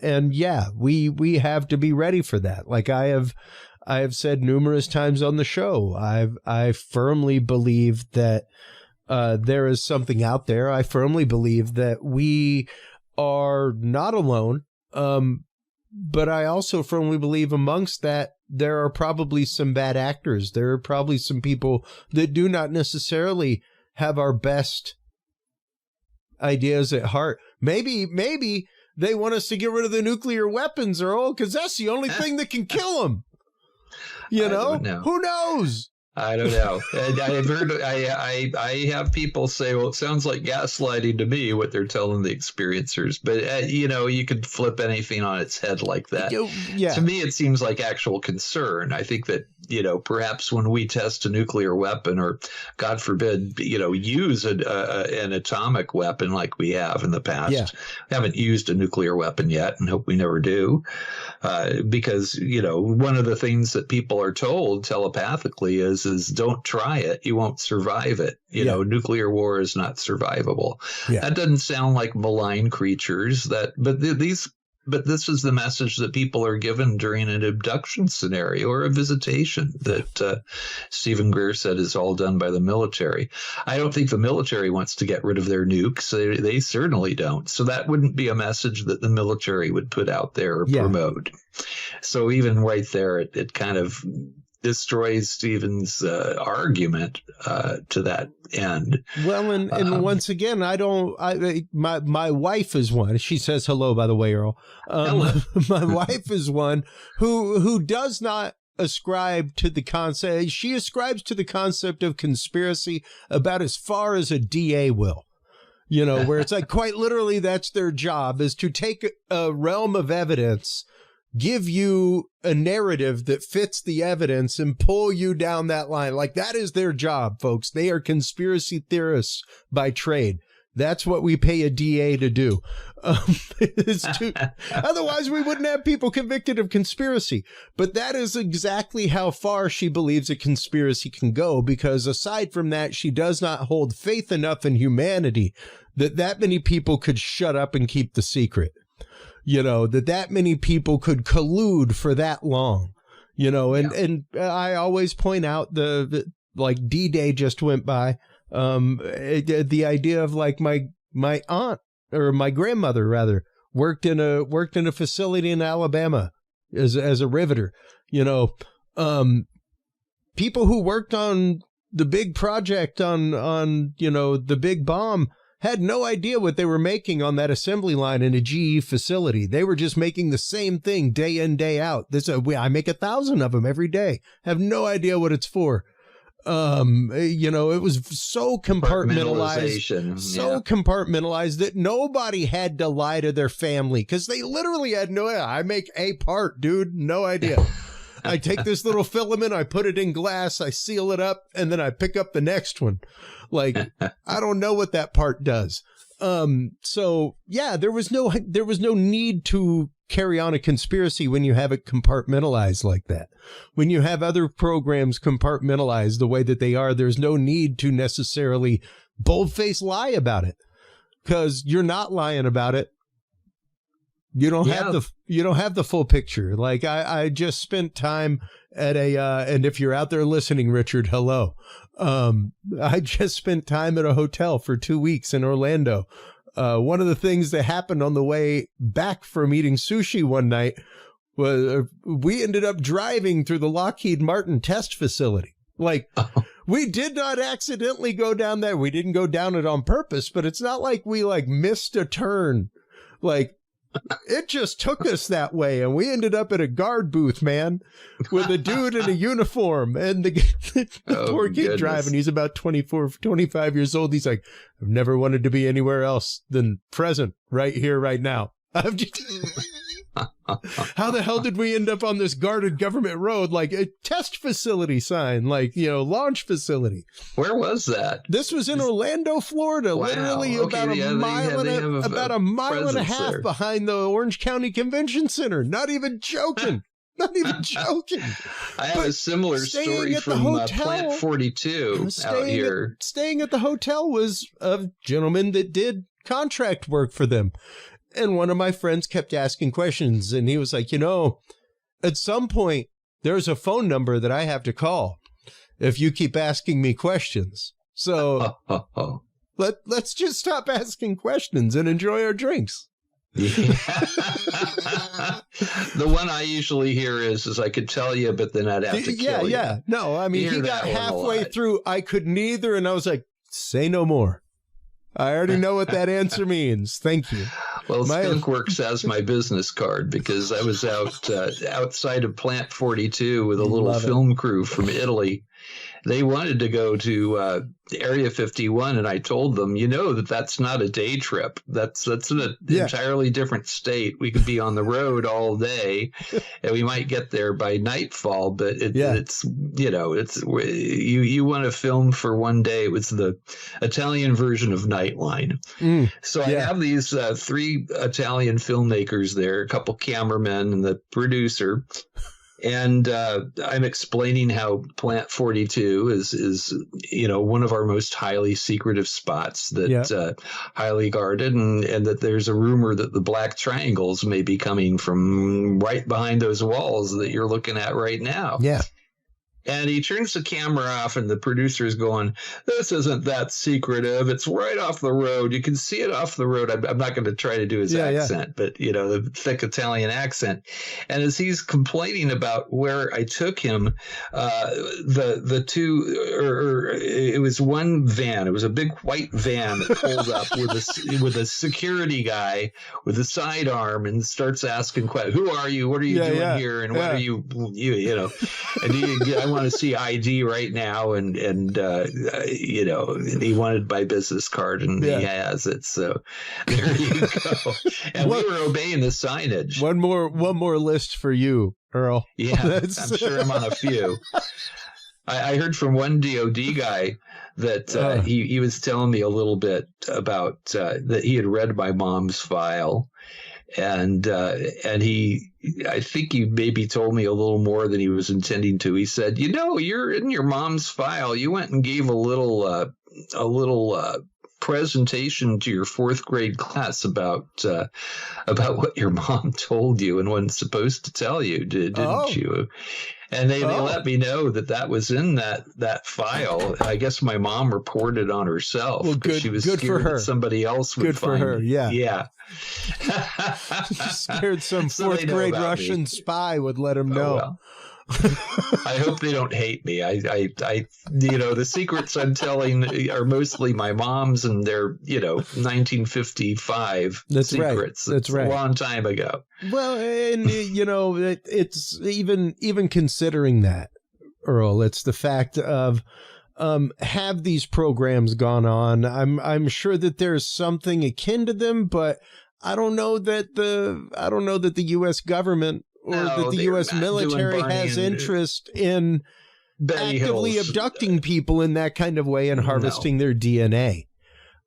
And yeah, we have to be ready for that. Like I have said numerous times on the show, I firmly believe that there is something out there. I firmly believe that we are not alone. But I also firmly believe amongst that, there are probably some bad actors. There are probably some people that do not necessarily have our best ideas at heart. Maybe they want us to get rid of the nuclear weapons, Earl, because that's the only thing that can kill them. You know? Who knows? I don't know. I've heard. I have people say, "Well, it sounds like gaslighting to me." What they're telling the experiencers, but you could flip anything on its head like that. Yeah. To me, it seems like actual concern. I think that perhaps when we test a nuclear weapon, or God forbid, use an atomic weapon like we have in the past. Yeah. We haven't used a nuclear weapon yet, and hope we never do, because one of the things that people are told telepathically is don't try it. You won't survive it. Nuclear war is not survivable. Yeah. That doesn't sound like malign creatures but this is the message that people are given during an abduction scenario or a visitation that Steven Greer said is all done by the military. I don't think the military wants to get rid of their nukes. They certainly don't. So that wouldn't be a message that the military would put out there or promote. So even right there, it kind of destroys Steven's argument to that end. Well, and once again, my wife is one. She says hello, by the way, Earl. My wife is one who does not ascribe to the concept. She ascribes to the concept of conspiracy about as far as a DA will. Where it's like quite literally that's their job, is to take a realm of evidence, give you a narrative that fits the evidence and pull you down that line. Like that is their job, folks. They are conspiracy theorists by trade. That's what we pay a DA to do. Otherwise, we wouldn't have people convicted of conspiracy. But that is exactly how far she believes a conspiracy can go, because aside from that, she does not hold faith enough in humanity that many people could shut up and keep the secret. That many people could collude for that long, and I always point out like D-Day just went by, the idea of like my aunt, or my grandmother rather, worked in a facility in Alabama as a riveter, people who worked on the big project on the big bomb had no idea what they were making on that assembly line in a GE facility. They were just making the same thing day in, day out. I make 1,000 of them every day. Have no idea what it's for. It was so compartmentalized that nobody had to lie to their family, because they literally had no idea. I make a part, dude. No idea. I take this little filament, I put it in glass, I seal it up, and then I pick up the next one. Like, I don't know what that part does. So yeah, there was no need to carry on a conspiracy when you have it compartmentalized like that. When you have other programs compartmentalized the way that they are, there's no need to necessarily boldface lie about it, because you're not lying about it. You don't have the full picture. Like I just spent time at and if you're out there listening, Richard, hello. I just spent time at a hotel for 2 weeks in Orlando. One of the things that happened on the way back from eating sushi one night was we ended up driving through the Lockheed Martin test facility. Like, we did not accidentally go down there. We didn't go down it on purpose, but it's not like we missed a turn. Like, it just took us that way, and we ended up at a guard booth, man, with a dude in a uniform, and the poor kid driving. He's about 24, 25 years old. He's like, I've never wanted to be anywhere else than present right here, right now. How the hell did we end up on this guarded government road, like a test facility sign, launch facility? Where was that? This was in Orlando, Florida, literally about a mile and a half there, behind the Orange County Convention Center. Not even joking. Not even joking. I have a similar story from Plant 42 out here. Staying at the hotel was a gentleman that did contract work for them. And one of my friends kept asking questions, and he was like, at some point, there's a phone number that I have to call if you keep asking me questions. So let's just stop asking questions and enjoy our drinks. Yeah. The one I usually hear is I could tell you, but then I'd have to kill you. Yeah. No, I mean, he got halfway through. I could neither. And I was like, say no more. I already know what that answer means. Thank you. Well, Skunkworks has my business card because I was outside of Plant 42 with a little film crew from Italy. They wanted to go to Area 51, and I told them, that's not a day trip. That's an entirely different state. We could be on the road all day, and we might get there by nightfall. But it's you want to film for one day. It was the Italian version of Nightline. So I have these 3 Italian filmmakers there, a couple cameramen, and the producer. And I'm explaining how Plant 42 is one of our most highly secretive spots that highly guarded, and that there's a rumor that the black triangles may be coming from right behind those walls that you're looking at right now. Yeah. And he turns the camera off, and the producer is going, this isn't that secretive. It's right off the road. You can see it off the road. I'm not going to try to do his accent, but, the thick Italian accent. And as he's complaining about where I took him, the two, it was one van. It was a big white van that pulled up with a security guy with a sidearm and starts asking questions. Who are you? What are you doing here? And what are you and I want to see ID right now, and he wanted my business card, and he has it. So there you go. And we were obeying the signage. One more list for you, Earl. Yeah, I'm sure I'm on a few. I heard from one DOD guy that he was telling me a little bit about that he had read my mom's file. And I think he maybe told me a little more than he was intending to. He said, you're in your mom's file. You went and gave a little presentation to your 4th grade class about what your mom told you and wasn't supposed to tell you, didn't you? And they let me know that was in that file. I guess my mom reported on herself. Well, good, she was good scared for her. That somebody else would good find for her. me. Yeah. Scared some 4th grade Russian spy would let him know. Well. I hope they don't hate me. I the secrets I'm telling are mostly my mom's, and they're 1955 That's secrets. Right. That's right. A long time ago. Well, and it's even considering that, Earl, it's the fact of have these programs gone on? I'm sure that there's something akin to them, but I don't know that the U.S. government or that the U.S. military has interest in Betty actively Hill's, abducting people in that kind of way and harvesting their DNA.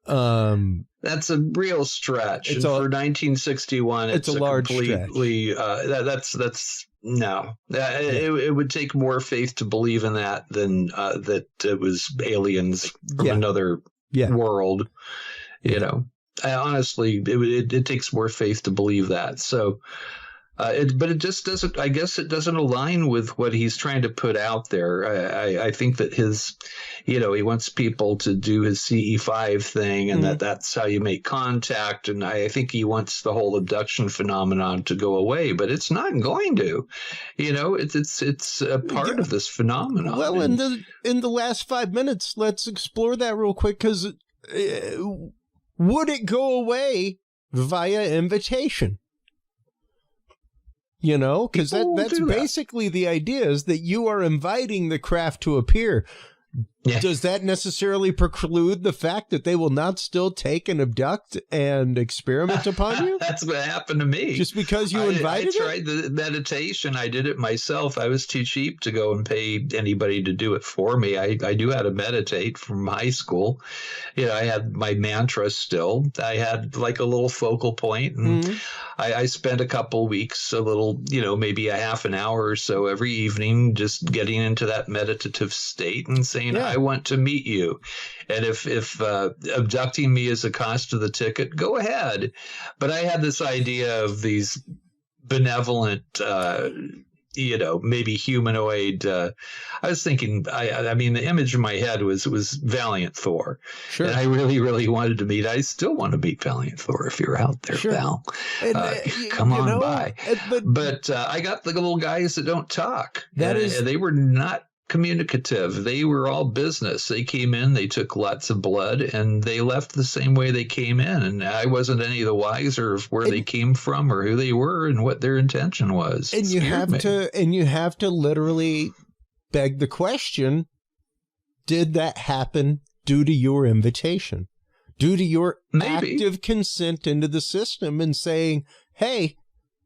That's a real stretch. For 1961, it's a large completely stretch. That's no. It would take more faith to believe in that than that it was aliens from another world. You know, honestly, it takes more faith to believe that. So. But it just doesn't, I guess it doesn't align with what he's trying to put out there. I think that he wants people to do his CE5 thing and that's how you make contact. And I think he wants the whole abduction phenomenon to go away, but it's not going to. You know, it's a part of this phenomenon. Well, in the last 5 minutes, let's explore that real quick, because would it go away via invitation? You know, because that's basically the idea, is that you are inviting the craft to appear. Yeah. Does that necessarily preclude the fact that they will not still take and abduct and experiment upon you? That's what happened to me. Just because you invited it? I tried the meditation. I did it myself. I was too cheap to go and pay anybody to do it for me. I knew how to meditate from high school. You know, I had my mantra still. I had like a little focal point, and I spent a couple weeks, maybe a half an hour or so every evening, just getting into that meditative state and saying, I want to meet you. And if abducting me is the cost of the ticket, go ahead. But I had this idea of these benevolent, maybe humanoid. I was thinking, I mean, the image in my head was Valiant Thor. Sure. And I really, really wanted to meet. I still want to meet Valiant Thor if you're out there, sure. Val. Come on by. But I got the little guys that don't talk. They were not communicative. They were all business. They came in, they took lots of blood, and they left the same way they came in. And I wasn't any the wiser of where they came from or who they were and what their intention was. And you have to literally beg the question, did that happen due to your invitation? Due to your active consent into the system and saying, hey,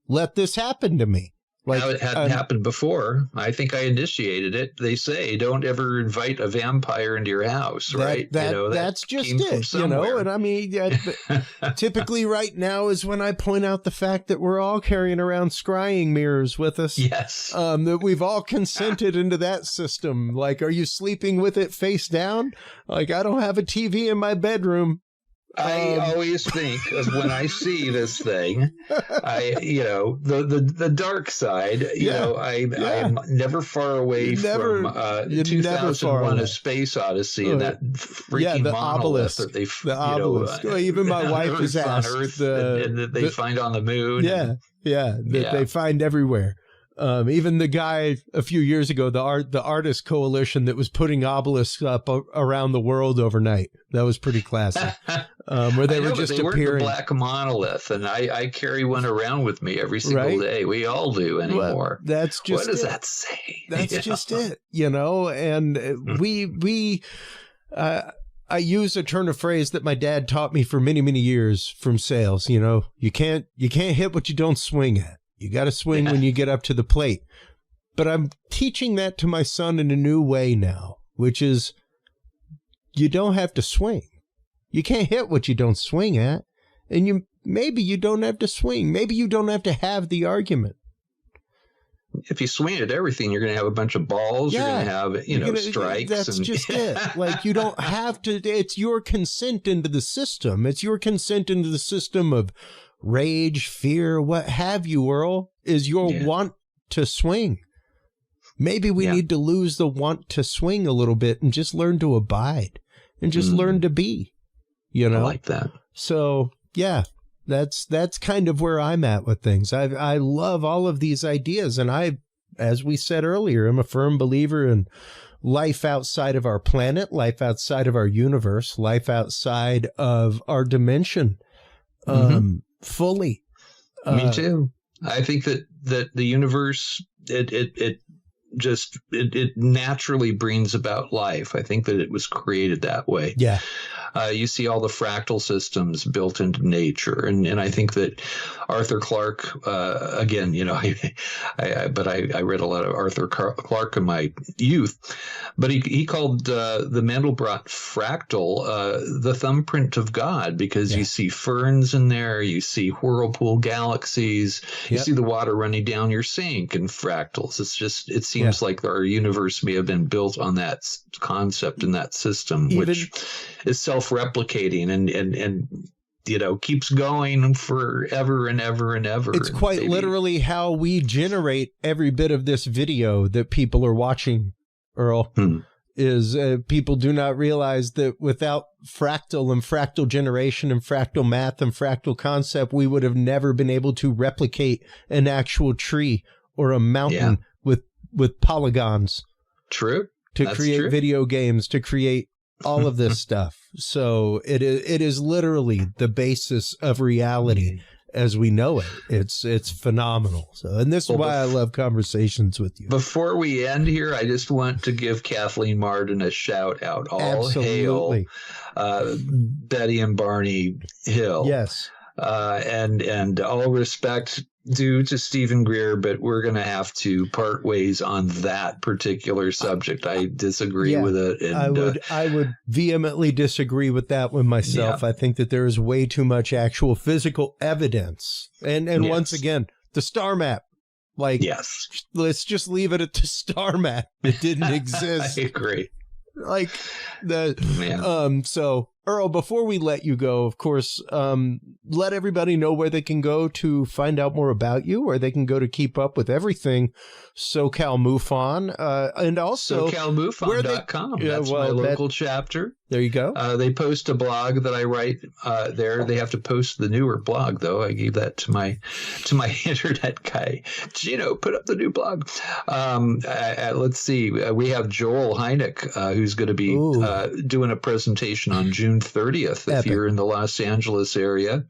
let this happen to me? Like, now, it hadn't happened before. I think I initiated it. They say don't ever invite a vampire into your house, right? That's just it, And I mean, typically right now is when I point out the fact that we're all carrying around scrying mirrors with us. Yes. That we've all consented into that system. Like, are you sleeping with it face down? Like, I don't have a TV in my bedroom. I always think of when I see this thing, the dark side, I'm never far away from 2001 A Space Odyssey and that freaking monolith that they, even my wife has asked. Earth and that they find on the moon. They find everywhere. Even the guy a few years ago, the artist coalition that was putting obelisks up around the world overnight. That was pretty classic. Where they were just appearing. Weren't the black monolith, and I carry one around with me every single day. We all do anymore. Well, that's just what does that say? That's just it, And I use a turn of phrase that my dad taught me for many, many years from sales. You can't hit what you don't swing at. You got to swing when you get up to the plate. But I'm teaching that to my son in a new way now, which is you don't have to swing. You can't hit what you don't swing at. And maybe you don't have to swing. Maybe you don't have to have the argument. If you swing at everything, you're going to have a bunch of balls. Yeah. You're going to have, strikes. That's just it. Like, you don't have to. It's your consent into the system. It's your consent into the system of rage, fear, what have you, Earl, is your want to swing. Maybe we need to lose the want to swing a little bit and just learn to abide and just learn to be, I like that. So, that's kind of where I'm at with things. I love all of these ideas. And I, as we said earlier, I'm a firm believer in life outside of our planet, life outside of our universe, life outside of our dimension. Fully. Me too. I think that the universe, it naturally brings about life. I think that it was created that way. Yeah. You see all the fractal systems built into nature. And I think that Arthur Clarke, again, I read a lot of Arthur Clarke in my youth, but he called the Mandelbrot fractal the thumbprint of God, because you see ferns in there, you see whirlpool galaxies, you see the water running down your sink and fractals. It seems like our universe may have been built on that concept and that system, which is self-replicating and keeps going forever and ever and ever. It's quite literally how we generate every bit of this video that people are watching, Earl. Is people do not realize that without fractal and fractal generation and fractal math and fractal concept, we would have never been able to replicate an actual tree or a mountain with polygons. True. To create video games, to create all of this stuff. So it is literally the basis of reality as we know it. It's phenomenal. So, and this is why I love conversations with you. Before we end here, I just want to give Kathleen Marden a shout out. All hail Betty and Barney Hill. Yes. And all respect due to Steven Greer, but we're going to have to part ways on that particular subject. I disagree with it. And, I would vehemently disagree with that one myself. I think that there is way too much actual physical evidence. And once again, the star map. Let's just leave it at the star map. It didn't exist. I agree. So Earl, before we let you go, of course, let everybody know where they can go to find out more about you, where they can go to keep up with everything SoCal MUFON, and also SoCalMUFON.com. That's my local chapter. There you go. They post a blog that I write there. They have to post the newer blog, though. I gave that to my internet guy. Put up the new blog. Let's see. We have Joel Hynek, who's going to be doing a presentation on June 30th. If you're in the Los Angeles area,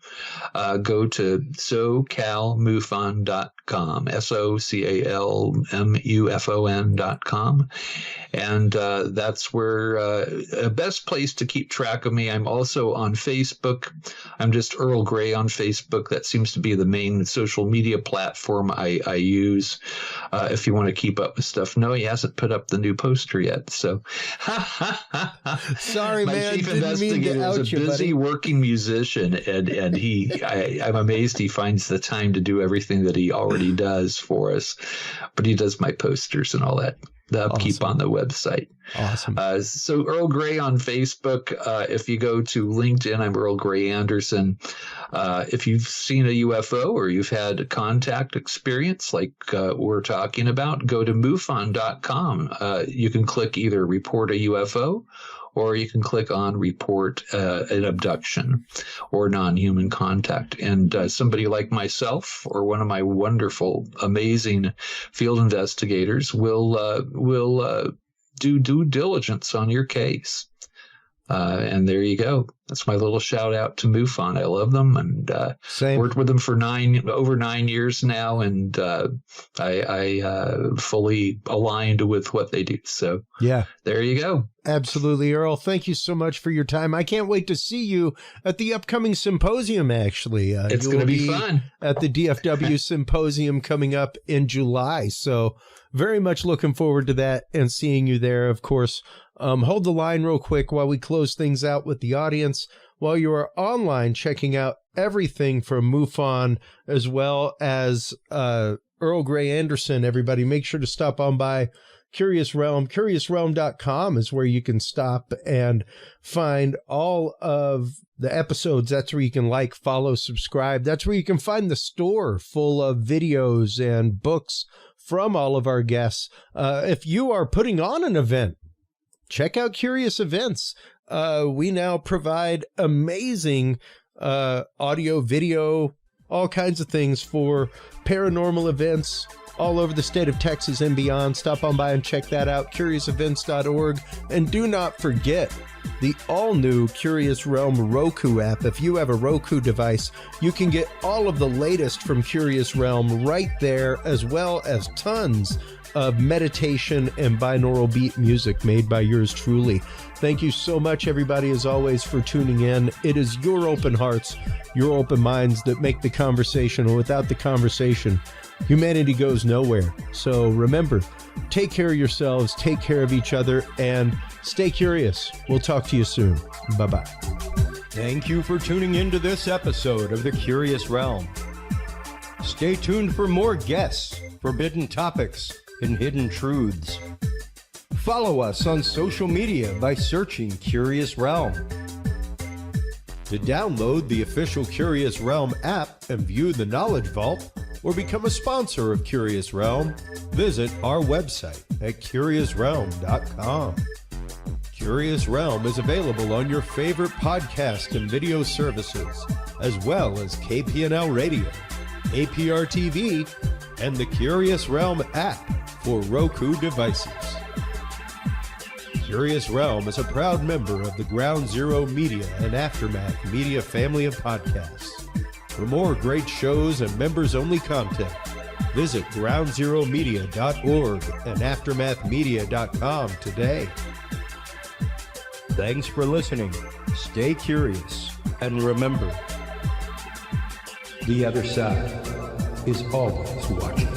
go to SoCalMUFON.com, SoCalMUFON.com. And that's where a best place to keep track of me. I'm also on Facebook. I'm just Earl Grey on Facebook. That seems to be the main social media platform I use if you want to keep up with stuff. No, he hasn't put up the new poster yet. So sorry, man. My chief investigator is a busy working musician, and I'm amazed he finds the time to do everything that he already does for us. But he does my posters and all that. The upkeep on the website. Awesome. So Earl Grey on Facebook. If you go to LinkedIn, I'm Earl Grey Anderson. If you've seen a UFO or you've had a contact experience like we're talking about, go to MUFON.com. You can click either report a UFO, or you can click on report an abduction or non-human contact. And somebody like myself or one of my wonderful, amazing field investigators will do due diligence on your case. And there you go. That's my little shout out to MUFON. I love them and worked with them for over 9 years now, and I fully aligned with what they do. So there you go. Absolutely, Earl. Thank you so much for your time. I can't wait to see you at the upcoming symposium, actually. It's going to be fun. At the DFW symposium coming up in July. So very much looking forward to that and seeing you there, of course. Hold the line real quick while we close things out with the audience. While you are online checking out everything from MUFON as well as Earl Grey Anderson, everybody, make sure to stop on by Curious Realm. CuriousRealm.com is where you can stop and find all of the episodes. That's where you can like, follow, subscribe. That's where you can find the store full of videos and books from all of our guests. If you are putting on an event, check out Curious Events. We now provide amazing audio, video, all kinds of things for paranormal events all over the state of Texas and beyond. Stop on by and check that out, curiousevents.org. And do not forget, the all-new Curious Realm Roku app. If you have a Roku device, you can get all of the latest from Curious Realm right there, as well as tons of meditation and binaural beat music made by yours truly. Thank you so much, everybody, as always, for tuning in. It is your open hearts, your open minds that make the conversation. And without the conversation, humanity goes nowhere. So remember, take care of yourselves, take care of each other, and stay curious. We'll talk to you soon. Bye-bye. Thank you for tuning into this episode of The Curious Realm. Stay tuned for more guests, forbidden topics, and hidden truths. Follow us on social media by searching Curious Realm. To download the official Curious Realm app and view the Knowledge Vault, or become a sponsor of Curious Realm, visit our website at curiousrealm.com. Curious Realm is available on your favorite podcast and video services, as well as KPNL Radio, APR TV, and the Curious Realm app for Roku devices. Curious Realm is a proud member of the Ground Zero Media and Aftermath Media family of podcasts. For more great shows and members-only content, visit groundzeromedia.org and aftermathmedia.com today. Thanks for listening. Stay curious, and remember, the other side is always watching.